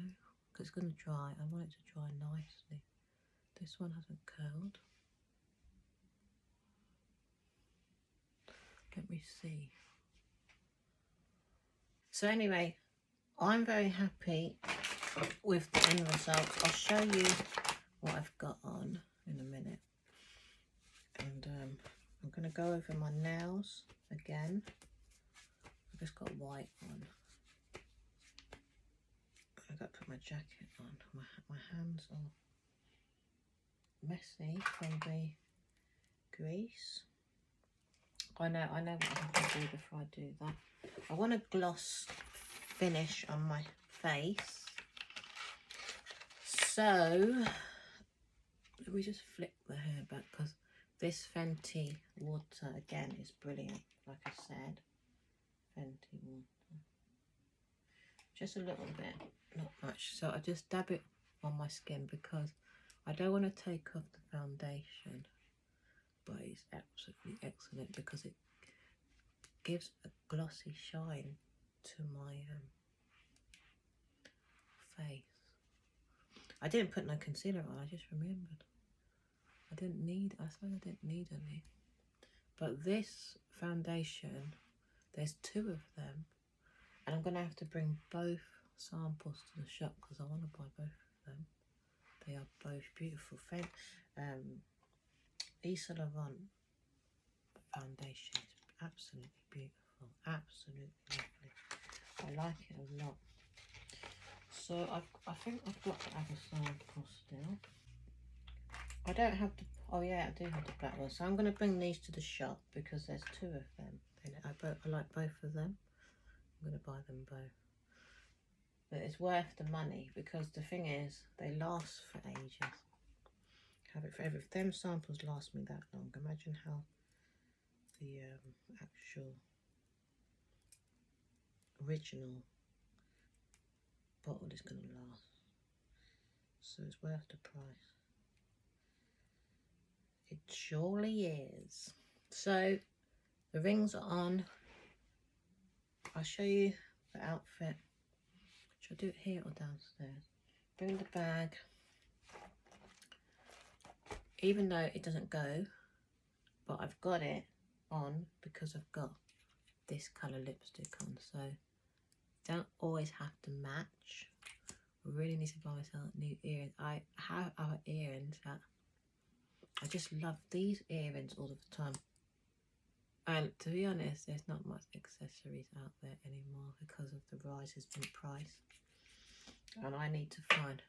because it's going to dry. I want it to dry nicely. This one hasn't curled. Let me see. So anyway, I'm very happy with the end result. I'll show you what I've got on in a minute. And I'm going to go over my nails again. I've just got white on. I've got to put my jacket on. My hands are messy from the grease. I know what I have to do before I do that. I want a gloss finish on my face. So let me just flip the hair back because this Fenty water again is brilliant. Like I said, Fenty water. Just a little bit, not much. So I just dab it on my skin because I don't want to take off the foundation. But it's absolutely excellent because it gives a glossy shine to my face. I didn't put no concealer on, I just remembered. I suppose I didn't need any. But this foundation, there's 2 of them. And I'm going to have to bring both samples to the shop because I want to buy both of them. They are both beautiful. Yves Saint Laurent foundation is absolutely beautiful, absolutely lovely. I like it a lot. So I think I've got to have a sample still. I don't have the, oh yeah, I do have the black one. So I'm going to bring these to the shop because there's 2 of them. And I like both of them. I'm going to buy them both. But it's worth the money because the thing is, they last for ages. Have it forever. If them samples last me that long, imagine how the actual original bottle is going to last. So it's worth the price. It surely is. So the rings are on. I'll show you the outfit. Should I do it here or downstairs? Bring the bag. Even though it doesn't go, but I've got it on because I've got this colour lipstick on, so don't always have to match. I really need to buy myself new earrings. I have other earrings that I just love these earrings all the time. And to be honest, there's not much accessories out there anymore because of the rises in price. And I need to find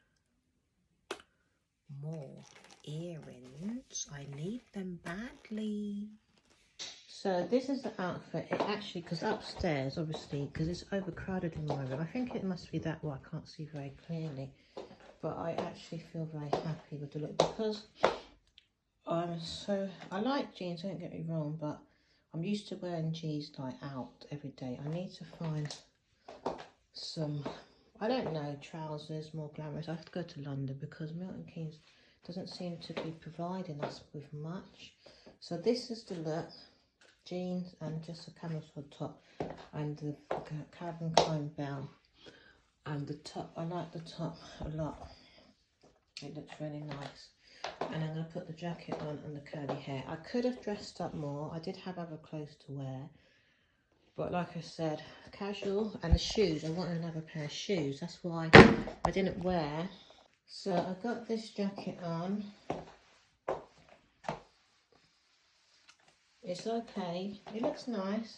more earrings. I need them badly. So this is the outfit. It actually, because upstairs, obviously, because it's overcrowded in my room. I think it must be that way. I can't see very clearly. But I actually feel very happy with the look because I like jeans, don't get me wrong, but I'm used to wearing jeans like out every day. I need to find some, I don't know, trousers more glamorous. I have to go to London because Milton Keynes doesn't seem to be providing us with much. So this is the look. Jeans and just a camisole top and the Calvin Klein bell. And the top, I like the top a lot. It looks really nice. And I'm going to put the jacket on and the curly hair. I could have dressed up more. I did have other clothes to wear. But like I said, casual. And the shoes. I wanted another pair of shoes. That's why I didn't wear. So I got this jacket on. It's okay. It looks nice.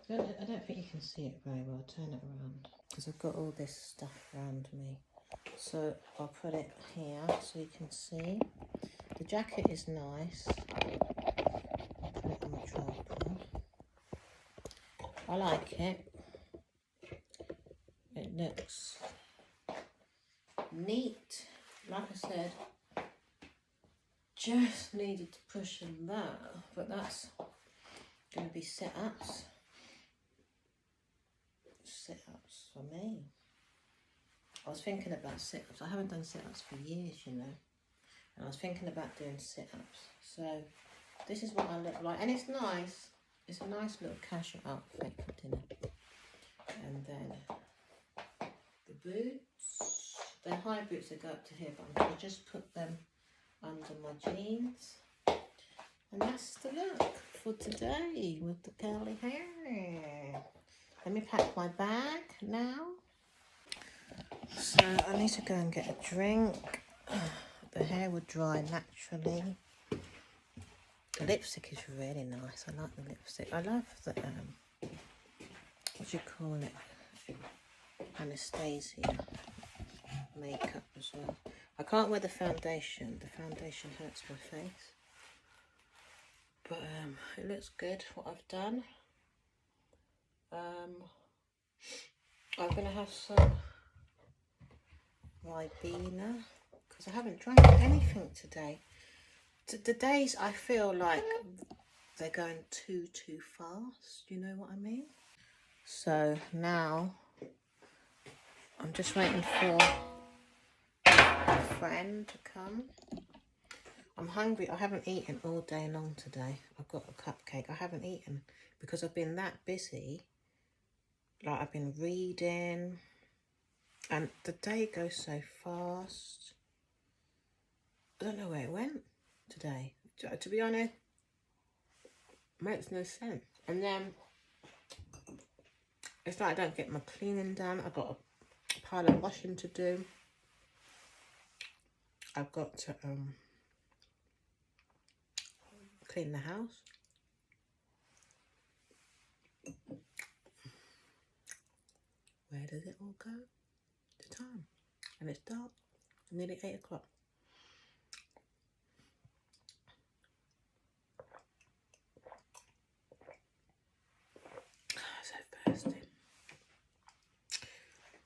I don't think you can see it very well. Turn it around. Because I've got all this stuff around me. So I'll put it here so you can see. The jacket is nice. I'll put it on the tripod. I like it. looks neat. Like I said, just needed to push on that, but that's going to be sit-ups. Sit-ups for me. I was thinking about sit-ups. I haven't done sit-ups for years, you know. And I was thinking about doing sit-ups. So this is what I look like. And it's nice. It's a nice little casual outfit for dinner. And then the boots. They're high boots that go up to here, but I'm going to just put them under my jeans. And that's the look for today with the curly hair. Let me pack my bag now. So I need to go and get a drink. The hair will dry naturally. The lipstick is really nice. I like the lipstick. I love the, what do you call it? Anastasia makeup as well. I can't wear the foundation. The foundation hurts my face. But it looks good, what I've done. I'm going to have some Ribena, because I haven't drank anything today. The days I feel like they're going too fast, you know what I mean? So now I'm just waiting for a friend to come. I'm hungry. I haven't eaten all day long today. I've got a cupcake. I haven't eaten because I've been that busy. Like, I've been reading. And the day goes so fast. I don't know where it went today. To be honest, it makes no sense. And then it's like I don't get my cleaning done. I've got a pile of washing to do. I've got to clean the house. Where does it all go? The time. And it's dark. Nearly 8 o'clock. So thirsty.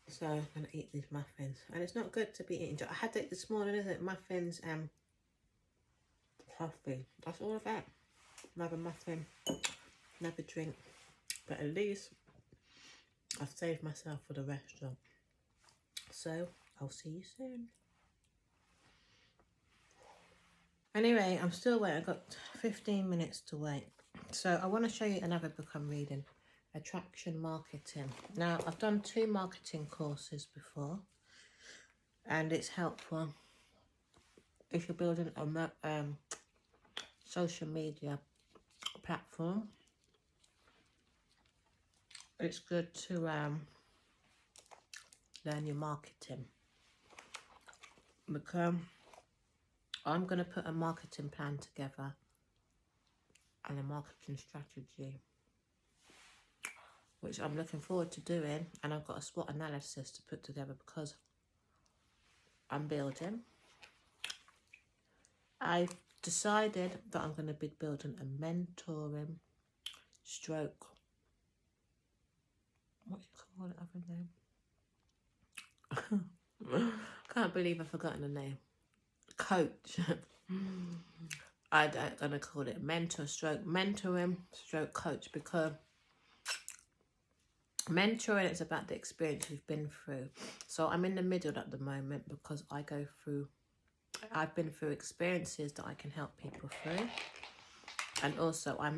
So I'm going to eat these muffins. And it's not good to be eating. I had it this morning, isn't it? Muffins and coffee. That's all of that. Another muffin. Another drink. But at least I've saved myself for the restaurant. So I'll see you soon. Anyway, I'm still waiting. I've got 15 minutes to wait. So I want to show you another book I'm reading. Attraction Marketing. Now, I've done 2 marketing courses before. And it's helpful if you're building a social media platform. It's good to learn your marketing. Because I'm going to put a marketing plan together and a marketing strategy, which I'm looking forward to doing. And I've got a SWOT analysis to put together because I'm building. I've decided that I'm going to be building a mentoring stroke. What do you call it? Other name? Can't believe I've forgotten the name. Coach. I'm going to call it mentoring stroke coach, because mentoring is about the experience you've been through. So I'm in the middle at the moment because I've been through experiences that I can help people through. And also I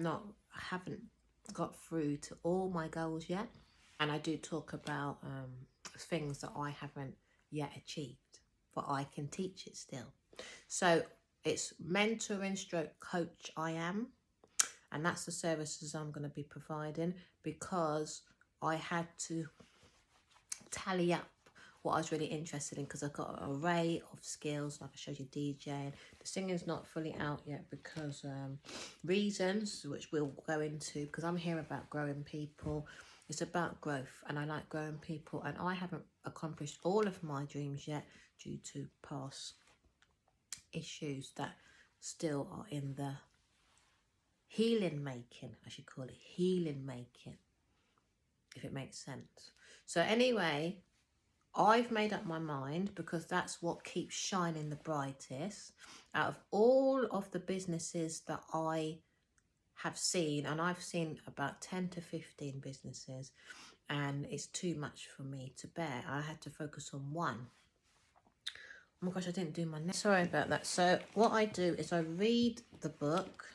haven't got through to all my goals yet. And I do talk about things that I haven't yet achieved, but I can teach it still. So it's mentoring stroke coach I am. And that's the services I'm going to be providing, because I had to tally up what I was really interested in, because I've got an array of skills. Like I showed you DJing. The singing's not fully out yet because reasons, which we'll go into, because I'm here about growing people. It's about growth, and I like growing people, and I haven't accomplished all of my dreams yet due to past issues that still are in the healing making, I should call it healing making, if it makes sense. So anyway, I've made up my mind, because that's what keeps shining the brightest out of all of the businesses that I have seen, and I've seen about 10 to 15 businesses, and it's too much for me to bear. I had to focus on one. Oh my gosh, I didn't do my notes. Sorry about that. So what I do is I read the book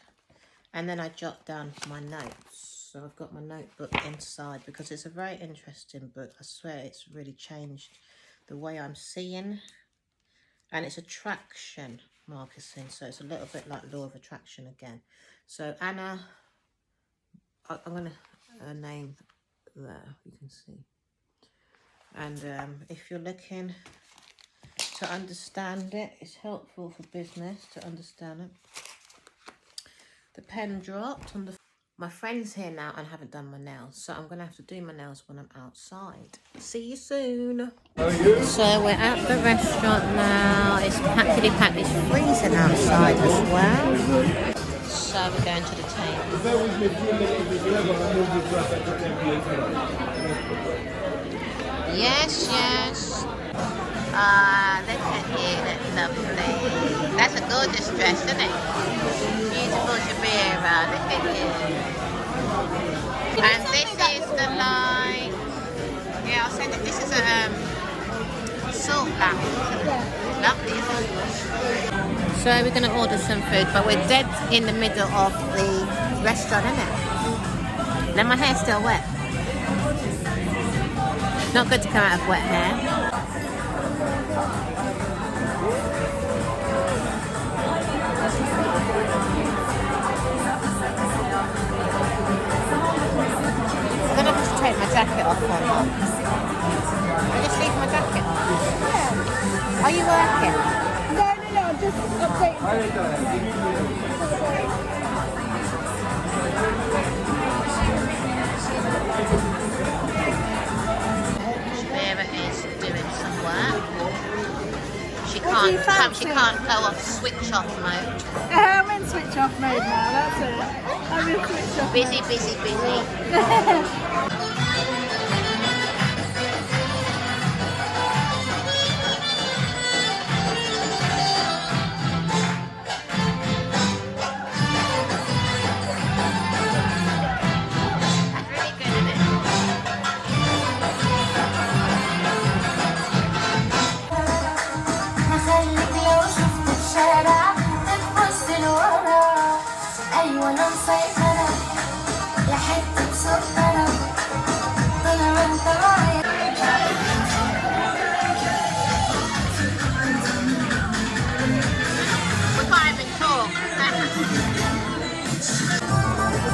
and then I jot down my notes. So I've got my notebook inside, because it's a very interesting book. I swear it's really changed the way I'm seeing. And it's attraction marketing. So it's a little bit like law of attraction again. So Anna, I'm going to name there, you can see. And if you're looking to understand it, it's helpful for business to understand it. The pen dropped on the... My friend's here now and I haven't done my nails, so I'm going to have to do my nails when I'm outside. See you soon. So we're at the restaurant now. It's packety packed. It's freezing outside as well. So we're going to the table. Yes, yes. Look at you, that's lovely. That's a gorgeous dress, isn't it? Beautiful Shabira, look at you. And this is the line. Yeah, I'll send it. This is a salt lamp. Lovely, isn't it? So we're going to order some food, but we're dead in the middle of the restaurant, isn't it? Then my hair's still wet. Not good to come out of wet hair. I'm gonna have to take my jacket off or not. I just leave my jacket on. Yeah. Are you working? No, I'm just updating. Vera is doing some work. She can't go off switch off mode. I'm in switch off mode now, that's it. I'm in switch off Busy, mode. busy, busy.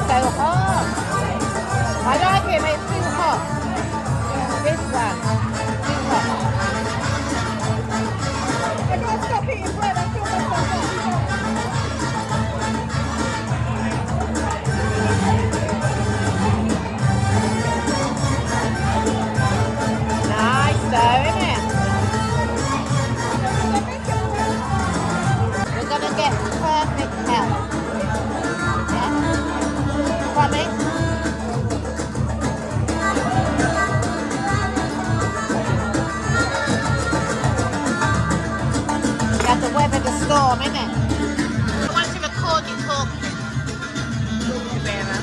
So hot. I like it, but it's too hot. This one. Too hot. I can't stop eating bread, I feel myself Nice though, isn't it? We're going to get perfect health. Yeah? Promise? You have to weather the storm, innit? I want to record you talking. Vera.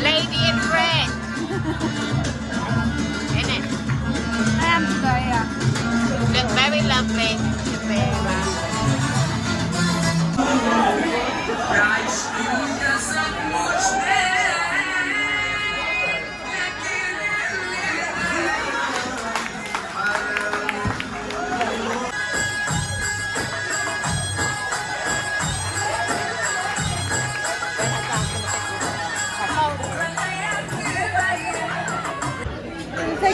Lady in red. Innit? I am today, yeah. Look very lovely, Vera.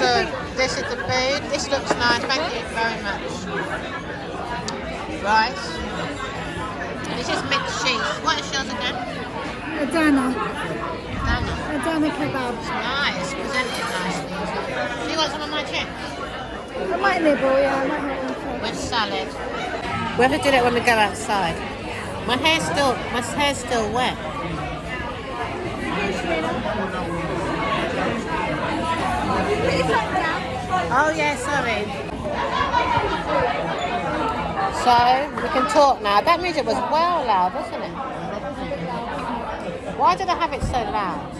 So this is the food. This looks nice. Thank you very much. Rice. This is mixed cheese. What is yours again? Adana. Dana. Adana kebab. Nice. Presented nicely. Do you want some of my chips? I might nibble, yeah, I might have one. With salad. We have to do that when we go outside. My hair's still wet. Put your phone down. Oh yeah, sorry. So we can talk now. That music was well loud, wasn't it? Why did I have it so loud?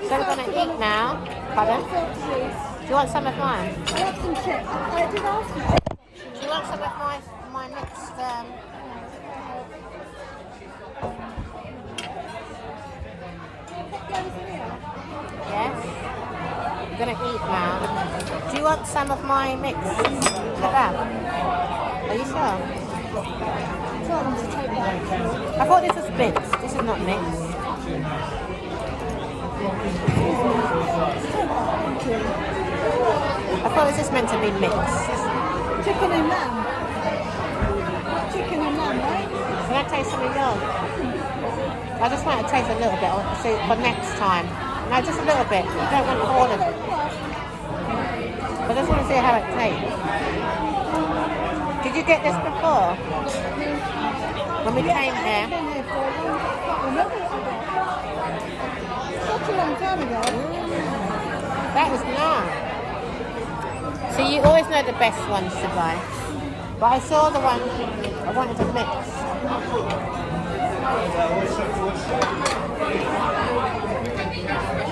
So we're gonna eat now. Pardon? Do you want some of mine? I want some chips. I did ask you. Do you want some of my mixed Yes? We're gonna eat now. Do you want some of my mix? Kebab? Are you sure? Tell them to take that. I thought this was mixed. This is not mixed. I thought this was meant to be mixed. Chicken and lamb. Chicken and lamb, right? Can I taste some of yours? I just want to taste a little bit so for next time. No, just a little bit. I don't want all of it. I just want to see how it tastes. Did you get this before? When we came here? I've been here for a long time. I can't remember what I got. Such a long time ago. That was nice. So you always know the best ones to buy. But I saw the one I wanted to mix.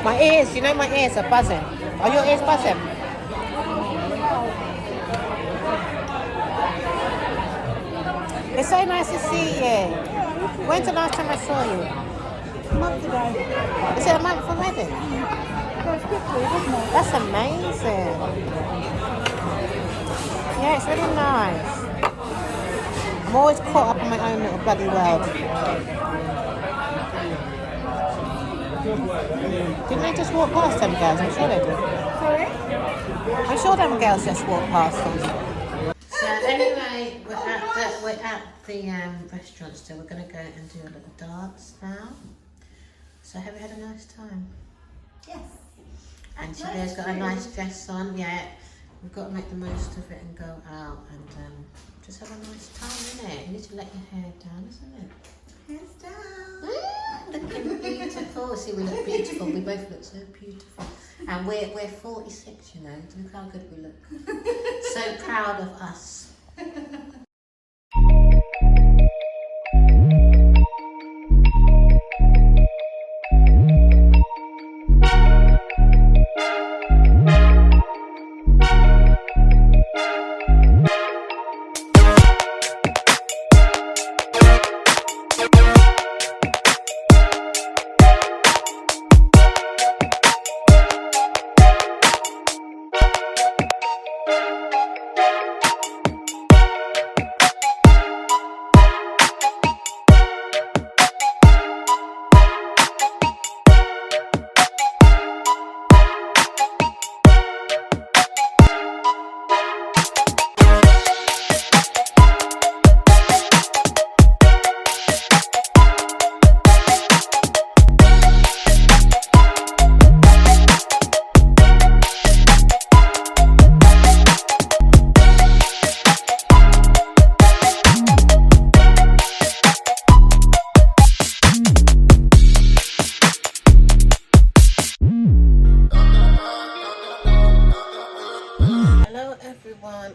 My ears, you know my ears are buzzing. Are your ears buzzing? It's so nice to see you. When's the last time I saw you? A month ago. Is it a month already? Goes quickly, doesn't it? That's amazing. Yeah, it's really nice. I'm always caught up in my own little bloody world. Didn't they just walk past them girls? I'm sure they did. Sorry? I'm sure them girls just walked past them. So anyway, we're at the restaurant still. We're going to go and do a little dance now. So have you had a nice time? Yes. And Shalea's got a nice dress on. Yeah, we've got to make the most of it and go out and just have a nice time, innit? You need to let your hair down, isn't it? Hands down. Looking beautiful. See, we look beautiful. We both look so beautiful. And we're 46, you know. Look how good we look. So proud of us.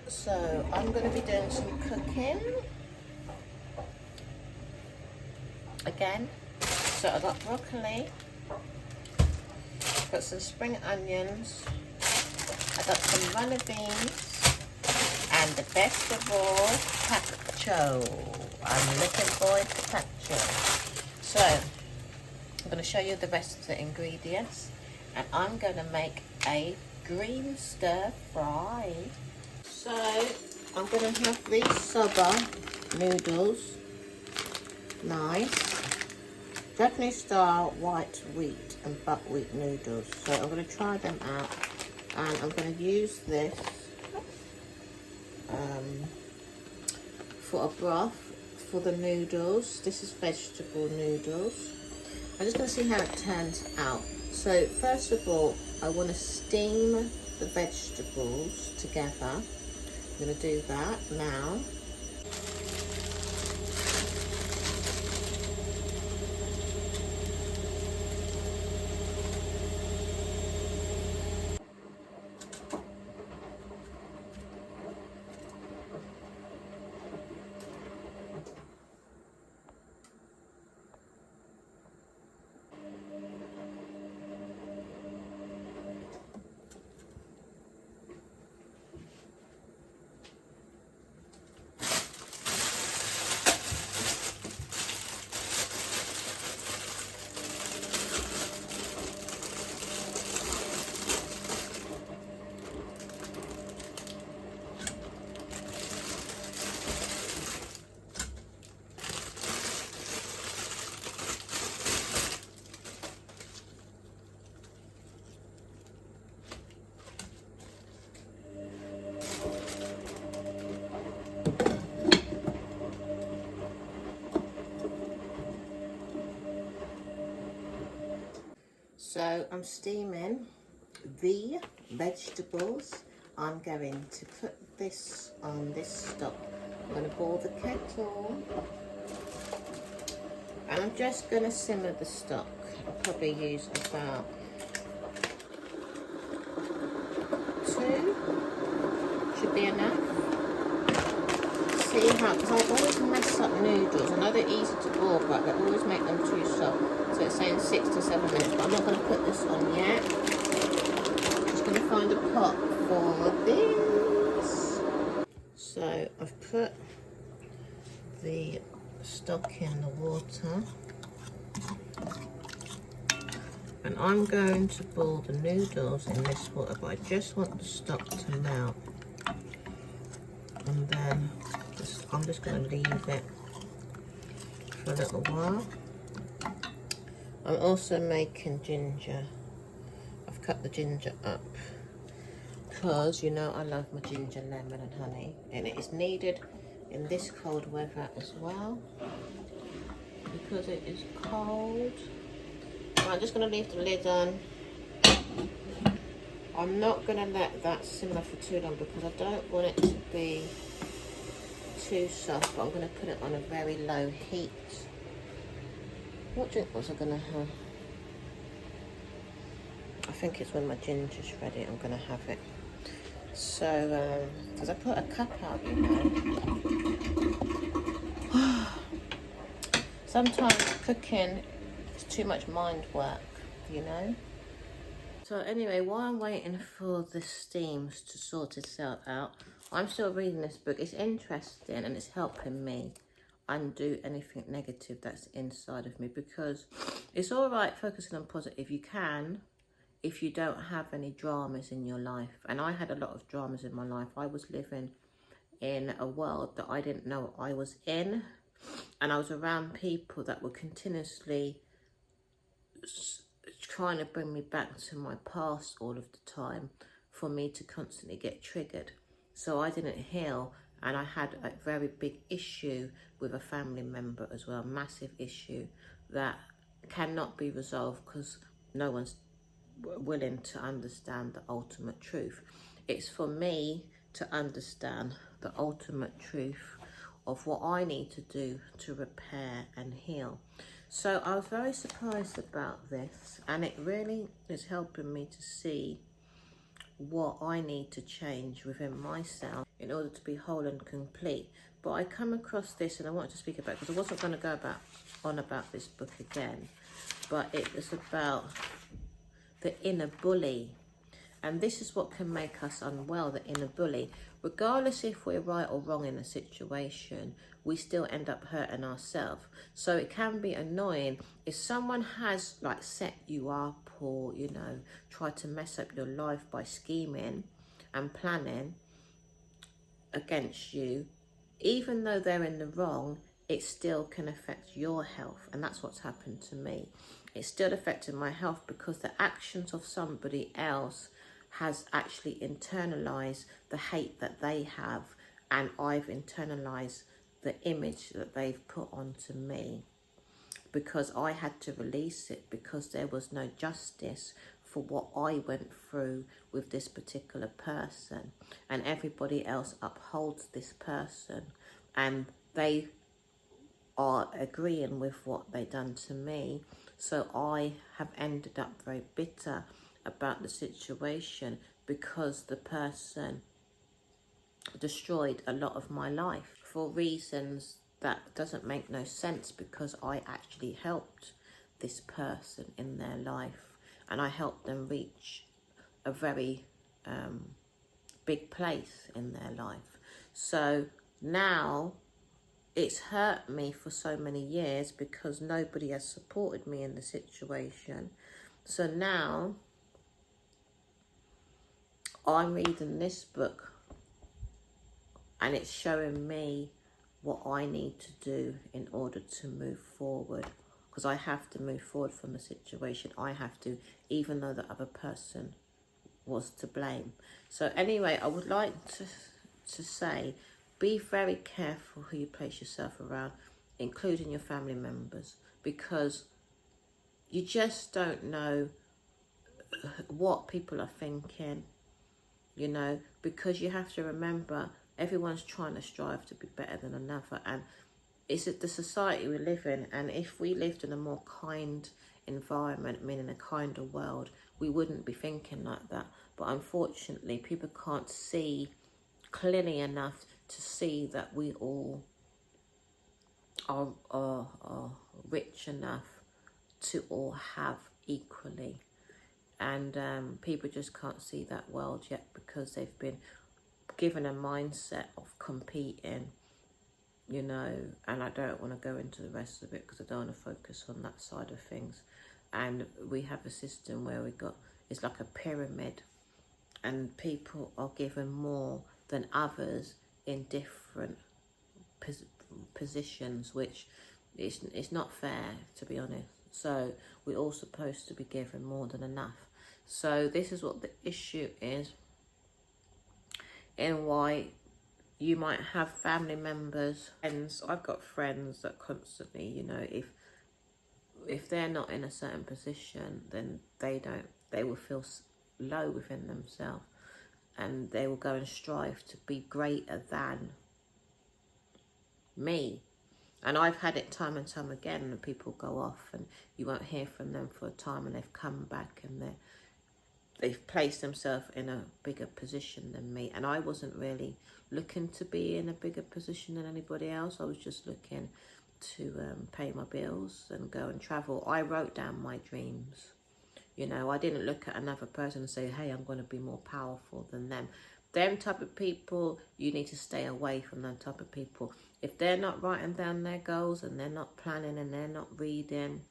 So I'm going to be doing some cooking again. So I got broccoli, got some spring onions, I got some runner beans, and the best of all, pak choy. I'm looking forward to pak choy. So I'm going to show you the rest of the ingredients, and I'm going to make a green stir fry. So I'm going to have these soba noodles, nice, Japanese style white wheat and buckwheat noodles. So I'm going to try them out, and I'm going to use this for a broth for the noodles. This is vegetable noodles. I'm just going to see how it turns out. So first of all, I want to steam the vegetables together. I'm going to do that now. I'm steaming the vegetables. I'm going to put this on this stock. I'm going to boil the kettle. And I'm just going to simmer the stock. I'll probably use about 2. Should be enough. See how, because I always mess up noodles. I know they're easy to boil, but I always make them too soft. So it's saying 6 to 7 minutes, but I'm not going to put this on yet. I'm just going to find a pot for this. So I've put the stock in the water. And I'm going to boil the noodles in this water, but I just want the stock to melt. And then I'm just going to leave it for a little while. I'm also making ginger. I've cut the ginger up because you know I love my ginger, lemon and honey, and it is needed in this cold weather as well because it is cold. I'm just going to leave the lid on. I'm not going to let that simmer for too long because I don't want it to be too soft, but I'm going to put it on a very low heat. What drink was I going to have? I think it's when my ginger's ready I'm going to have it. So, because I put a cup out, you know. Sometimes cooking is too much mind work, you know. So anyway, while I'm waiting for the steams to sort itself out, I'm still reading this book. It's interesting and it's helping me undo anything negative that's inside of me, because it's all right focusing on positive. You can, if you don't have any dramas in your life. And I had a lot of dramas in my life. I was living in a world that I didn't know I was in. And I was around people that were continuously trying to bring me back to my past all of the time for me to constantly get triggered. So I didn't heal, and I had a very big issue with a family member as well, massive issue that cannot be resolved because no one's willing to understand the ultimate truth. It's for me to understand the ultimate truth of what I need to do to repair and heal. So I was very surprised about this, and it really is helping me to see what I need to change within myself in order to be whole and complete. But I come across this and I wanted to speak about it because I wasn't going to go on about this book again, but it was about the inner bully. And this is what can make us unwell, the inner bully. Regardless if we're right or wrong in a situation, we still end up hurting ourselves. So it can be annoying if someone has like set you up or, you know, tried to mess up your life by scheming and planning against you. Even though they're in the wrong, it still can affect your health. And that's what's happened to me. It's still affected my health because the actions of somebody else has actually internalized the hate that they have, and I've internalized the image that they've put onto me because I had to release it because there was no justice for what I went through with this particular person, and everybody else upholds this person and they are agreeing with what they done to me. So I have ended up very bitter about the situation because the person destroyed a lot of my life for reasons that doesn't make no sense, because I actually helped this person in their life and I helped them reach a very big place in their life. So now it's hurt me for so many years because nobody has supported me in the situation. So now I'm reading this book and it's showing me what I need to do in order to move forward, because I have to move forward from the situation. I have to, even though the other person was to blame. So anyway, I would like to say, be very careful who you place yourself around, including your family members, because you just don't know what people are thinking, you know, because you have to remember everyone's trying to strive to be better than another, and it's the society we live in. And if we lived in a more kind environment, meaning a kinder world, we wouldn't be thinking like that. But unfortunately, people can't see clearly enough to see that we all are rich enough to all have equally. And people just can't see that world yet because they've been given a mindset of competing, you know. And I don't want to go into the rest of it because I don't want to focus on that side of things. And we have a system where it's like a pyramid, and people are given more than others in different positions, which it's not fair, to be honest. So we're all supposed to be given more than enough. So this is what the issue is, and why you might have family members, friends. I've got friends that constantly, you know, if they're not in a certain position, then they will feel low within themselves, and they will go and strive to be greater than me. And I've had it time and time again, and people go off and you won't hear from them for a time, and they've come back and they've placed themselves in a bigger position than me. And I wasn't really looking to be in a bigger position than anybody else. I was just looking to pay my bills and go and travel. I wrote down my dreams. You know, I didn't look at another person and say, hey, I'm going to be more powerful than them. Them type of people, you need to stay away from them type of people. If they're not writing down their goals, and they're not planning, and they're not reading,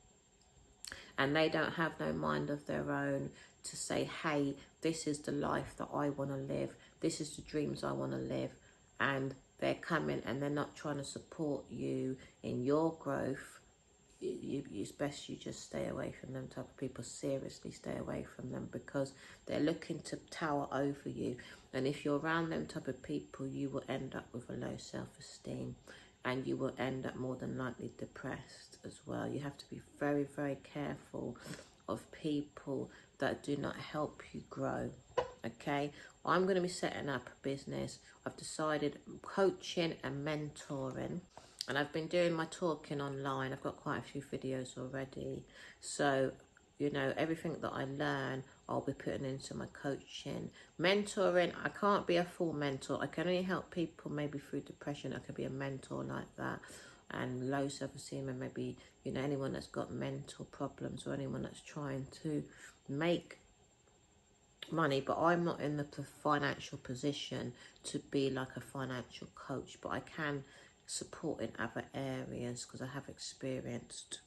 and they don't have no mind of their own to say, hey, this is the life that I want to live, this is the dreams I want to live, and they're coming and they're not trying to support you in your growth, it's best you just stay away from them type of people. Seriously, stay away from them, because they're looking to tower over you. And if you're around them type of people, you will end up with a low self-esteem, and you will end up more than likely depressed as well. You have to be very, very careful of people that do not help you grow. Okay, I'm going to be setting up a business. I've decided coaching and mentoring, and I've been doing my talking online. I've got quite a few videos already. So, you know, everything that I learn, I'll be putting into my coaching. Mentoring, I can't be a full mentor. I can only help people maybe through depression. I could be a mentor like that. And low self-esteem, and maybe, you know, anyone that's got mental problems, or anyone that's trying to make money. But I'm not in the financial position to be like a financial coach, but I can support in other areas because I have experienced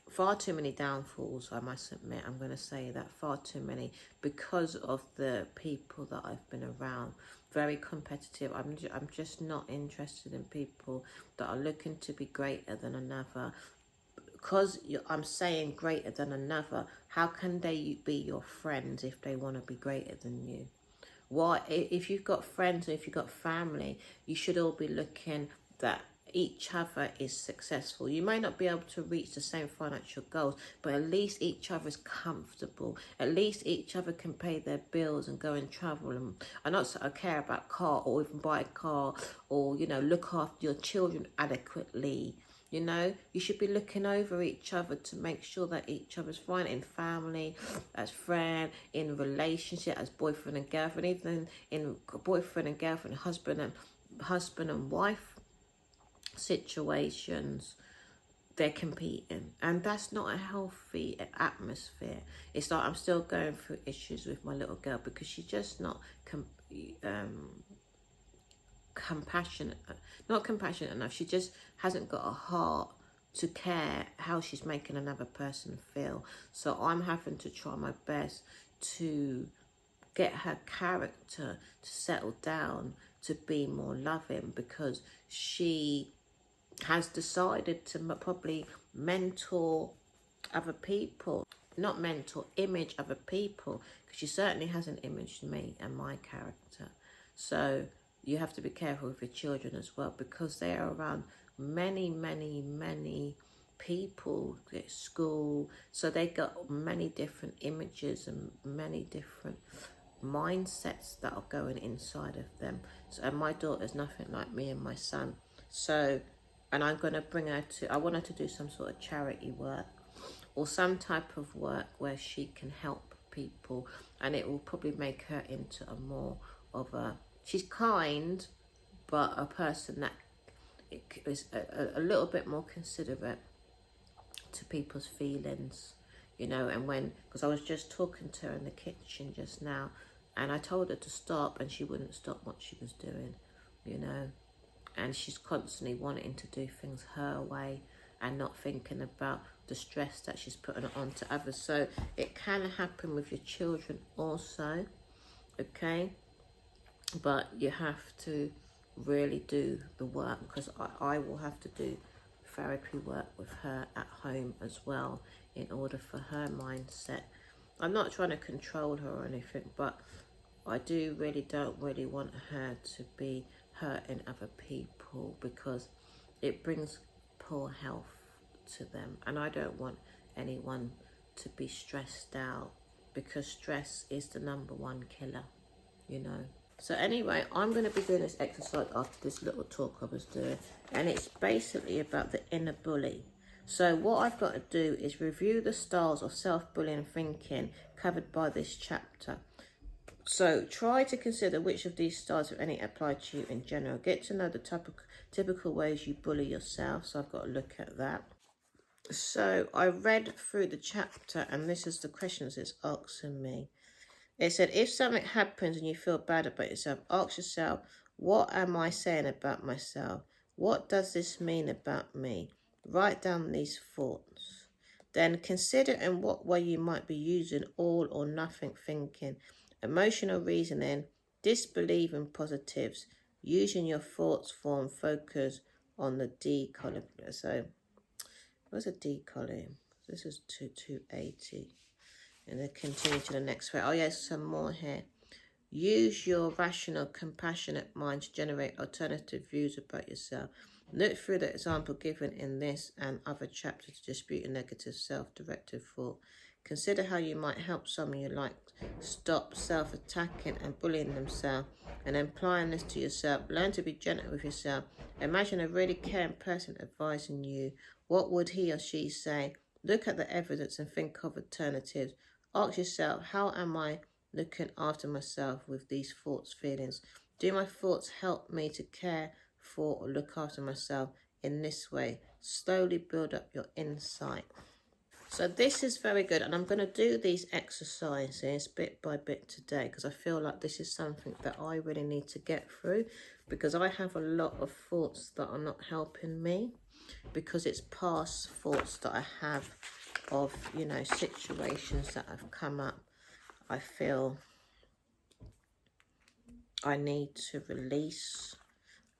far too many downfalls, I must admit. I'm going to say that, far too many, because of the people that I've been around. Very competitive. I'm just not interested in people that are looking to be greater than another. Because I'm saying greater than another, how can they be your friends if they want to be greater than you? Why, if you've got friends, or if you've got family, you should all be looking that each other is successful. You may not be able to reach the same financial goals, but at least each other is comfortable. At least each other can pay their bills and go and travel. And I not so I care about car, or even buy a car, or, you know, look after your children adequately. You know, you should be looking over each other to make sure that each other's fine, in family, as friend, in relationship, as boyfriend and girlfriend, even in boyfriend and girlfriend, husband and wife situations. They're competing, and that's not a healthy atmosphere. It's like I'm still going through issues with my little girl because she's just not compassionate enough. She just hasn't got a heart to care how she's making another person feel. So I'm having to try my best to get her character to settle down, to be more loving, because she has decided to probably mentor other people, not mentor, image other people, because she certainly hasn't imaged me and my character. So you have to be careful with your children as well, because they are around many people, at school. So they got many different images and many different mindsets that are going inside of them. So, and my daughter's nothing like me and my son. So, and I'm going to bring her to, I want her to do some sort of charity work or some type of work where she can help people, and it will probably make her into a more of a, she's kind, but a person that is a little bit more considerate to people's feelings, you know. And when, because I was just talking to her in the kitchen just now, and I told her to stop and she wouldn't stop what she was doing, you know. And she's constantly wanting to do things her way and not thinking about the stress that she's putting on to others. So it can happen with your children also, okay? But you have to really do the work, because I will have to do therapy work with her at home as well in order for her mindset. I'm not trying to control her or anything, but I don't really want her to be hurting other people, because it brings poor health to them, and I don't want anyone to be stressed out, because stress is the #1 killer, you know. So anyway, I'm going to be doing this exercise after this little talk I was doing, and it's basically about the inner bully. So what I've got to do is review the styles of self-bullying thinking covered by this chapter. So try to consider which of these styles, if any, apply to you in general. Get to know the typical ways you bully yourself. So I've got to look at that. So I read through the chapter, and this is the questions it's asking me. It said, if something happens and you feel bad about yourself, ask yourself, what am I saying about myself? What does this mean about me? Write down these thoughts. Then consider in what way you might be using all or nothing thinking, emotional reasoning, disbelieving positives, using your thoughts form focus on the D column. So what's a D column? This is 280. And then continue to the next way. Oh, yes, some more here. Use your rational, compassionate mind to generate alternative views about yourself. Look through the example given in this and other chapters to dispute a negative self-directed thought. Consider how you might help someone you like stop self-attacking and bullying themselves, and applying this to yourself. Learn to be gentle with yourself. Imagine a really caring person advising you. What would he or she say? Look at the evidence and think of alternatives. Ask yourself, how am I looking after myself with these thoughts, feelings? Do my thoughts help me to care for or look after myself in this way? Slowly build up your insight. So this is very good, and I'm going to do these exercises bit by bit today, because I feel like this is something that I really need to get through, because I have a lot of thoughts that are not helping me, because it's past thoughts that I have of, you know, situations that have come up. I feel I need to release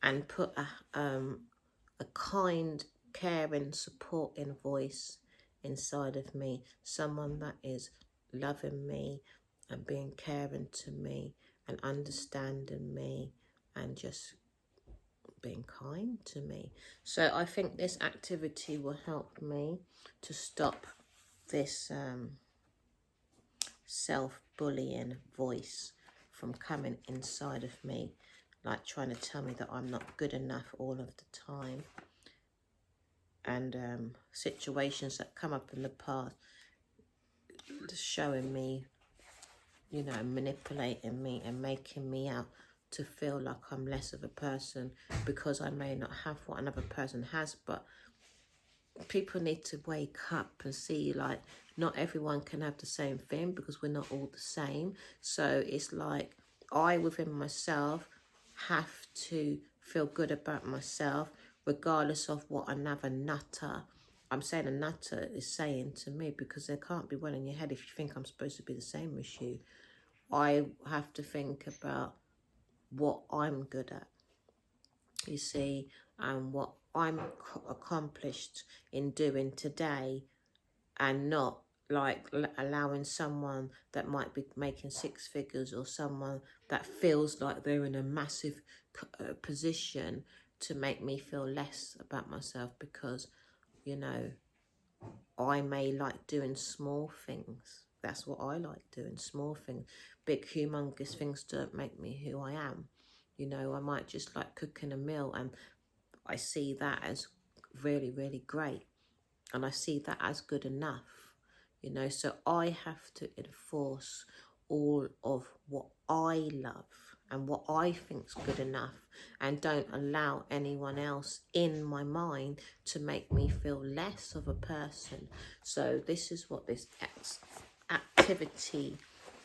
and put a kind, caring, supporting voice inside of me, someone that is loving me and being caring to me and understanding me and just being kind to me. So I think this activity will help me to stop this self-bullying voice from coming inside of me, like trying to tell me that I'm not good enough all of the time, and situations that come up in the past showing me, you know, manipulating me and making me out to feel like I'm less of a person because I may not have what another person has. But people need to wake up and see, like, not everyone can have the same thing, because we're not all the same. So it's like I, within myself, have to feel good about myself, regardless of what another nutter, I'm saying a nutter, is saying to me, because there can't be one in your head if you think I'm supposed to be the same as you. I have to think about what I'm good at, you see, and what I'm accomplished in doing today, and not like allowing someone that might be making 6 figures, or someone that feels like they're in a massive position, to make me feel less about myself, because, you know, I may like doing small things. That's what I like doing, small things. Big, humongous things don't make me who I am. You know, I might just like cooking a meal, and I see that as really, really great. And I see that as good enough, you know. So I have to enforce all of what I love and what I think's good enough, and don't allow anyone else in my mind to make me feel less of a person. So this is what this activity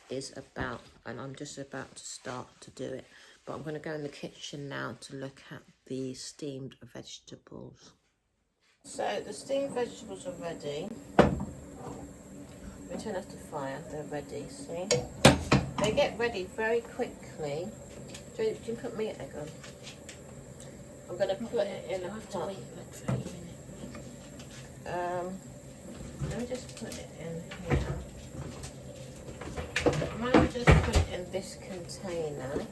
is about, and I'm just about to start to do it. But I'm going to go in the kitchen now to look at the steamed vegetables. So the steamed vegetables are ready. We turn off the fire, they're ready, see? They get ready very quickly. Do you put meat egg on? I'm going to put it in a pot. Wait like 30 minutes. Let me just put it in here. I might just put it in this container.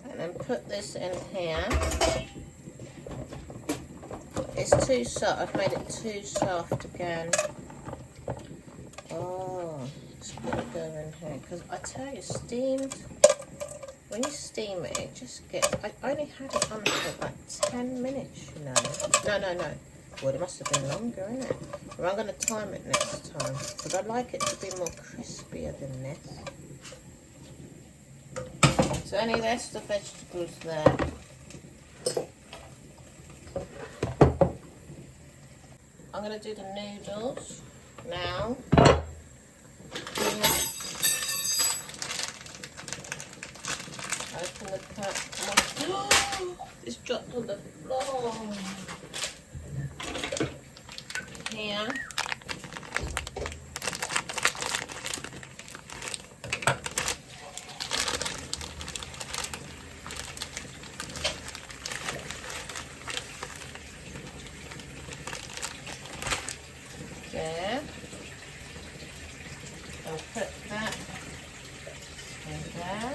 And then put this in here. It's too soft. I've made it too soft again. Oh, it's gonna go in here. Because I tell you, steamed, when you steam it, it just gets. I only had it on for about 10 minutes, you know. No. Well, it must have been longer, innit? But I'm going to time it next time. Because I like it to be more crispier than this. So anyway, there's the vegetables there. I'm going to do the noodles now. Open the pot. It's dropped on the floor. Here. There. I'll put that in there.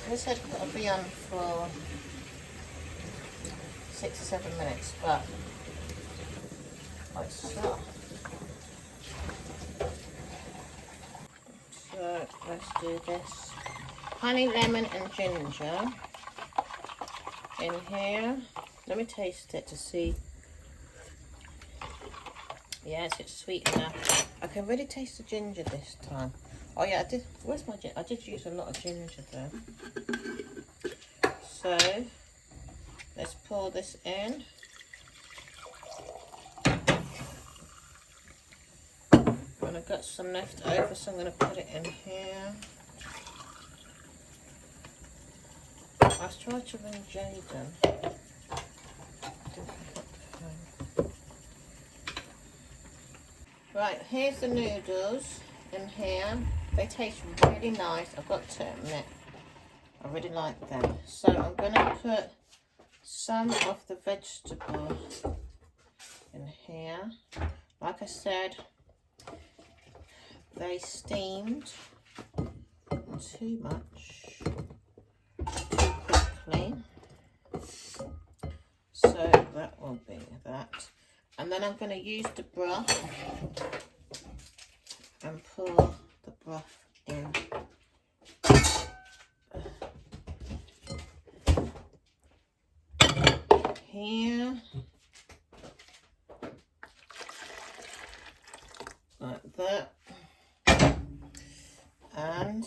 This had got to be on for 6 or 7 minutes, but quite soft. So let's do this. Honey, lemon and ginger in here. Let me taste it to see. Yes, it's sweet enough. I can really taste the ginger this time. Oh yeah, I did. Where's my ginger? I did use a lot of ginger there. So let's pour this in. And I've got some left over, so I'm going to put it in here. I've tried to ring Jaden. Right, here's the noodles in here. They taste really nice, I've got to admit. I really like them. So I'm going to put some of the vegetables in here. Like I said, they steamed too much too quickly. So that will be that. And then I'm going to use the broth and pour the broth in. Here. Like that. And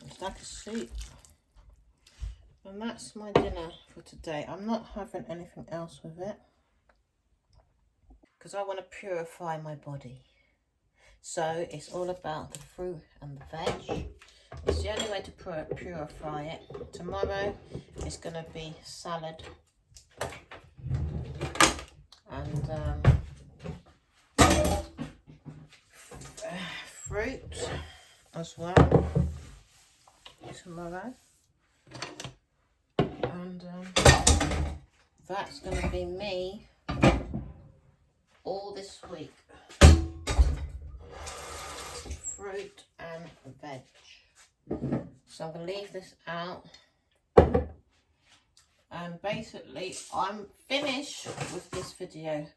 it's like a soup. And that's my dinner for today. I'm not having anything else with it, because I want to purify my body. So it's all about the fruit and the veg. It's the only way to purify it. Tomorrow it's going to be salad and fruit as well tomorrow. And that's going to be me all this week. Fruit and veg. So I'm going to leave this out. And basically, I'm finished with this video.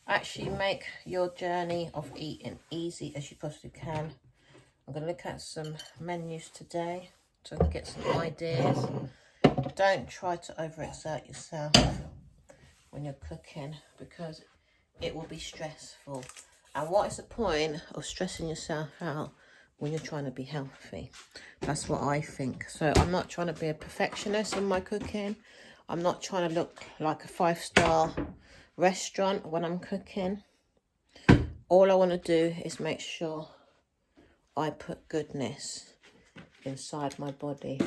Actually make your journey of eating easy as you possibly can. I'm going to look at some menus today so I can get some ideas. Don't try to overexert yourself when you're cooking because it will be stressful. And what is the point of stressing yourself out when you're trying to be healthy? That's what I think. So I'm not trying to be a perfectionist in my cooking. I'm not trying to look like a 5-star restaurant when I'm cooking. All I want to do is make sure I put goodness inside my body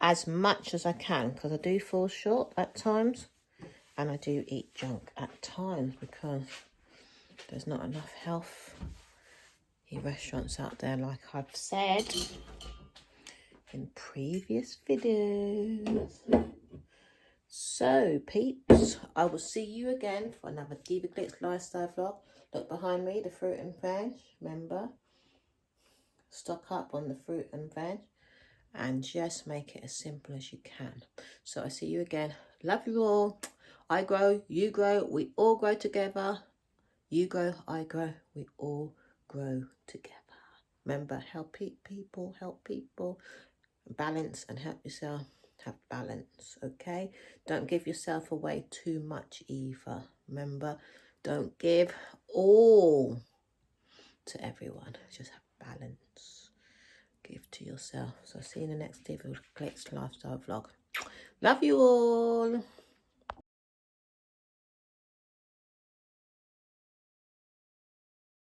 as much as I can, because I do fall short at times and I do eat junk at times because there's not enough healthy restaurants out there, like I've said in previous videos. So peeps, I will see you again for another Diva Glitz lifestyle vlog. Look behind me, the fruit and veg. Remember, stock up on the fruit and veg and just make it as simple as you can. So I see you again. Love you all. I grow, you grow, we all grow together. You grow, I grow, we all grow together. Remember, help people, balance and help yourself have balance, okay? Don't give yourself away too much either. Remember, don't give all to everyone. Just have balance. Give to yourself. So see you in the next Diva Glitz lifestyle vlog. Love you all.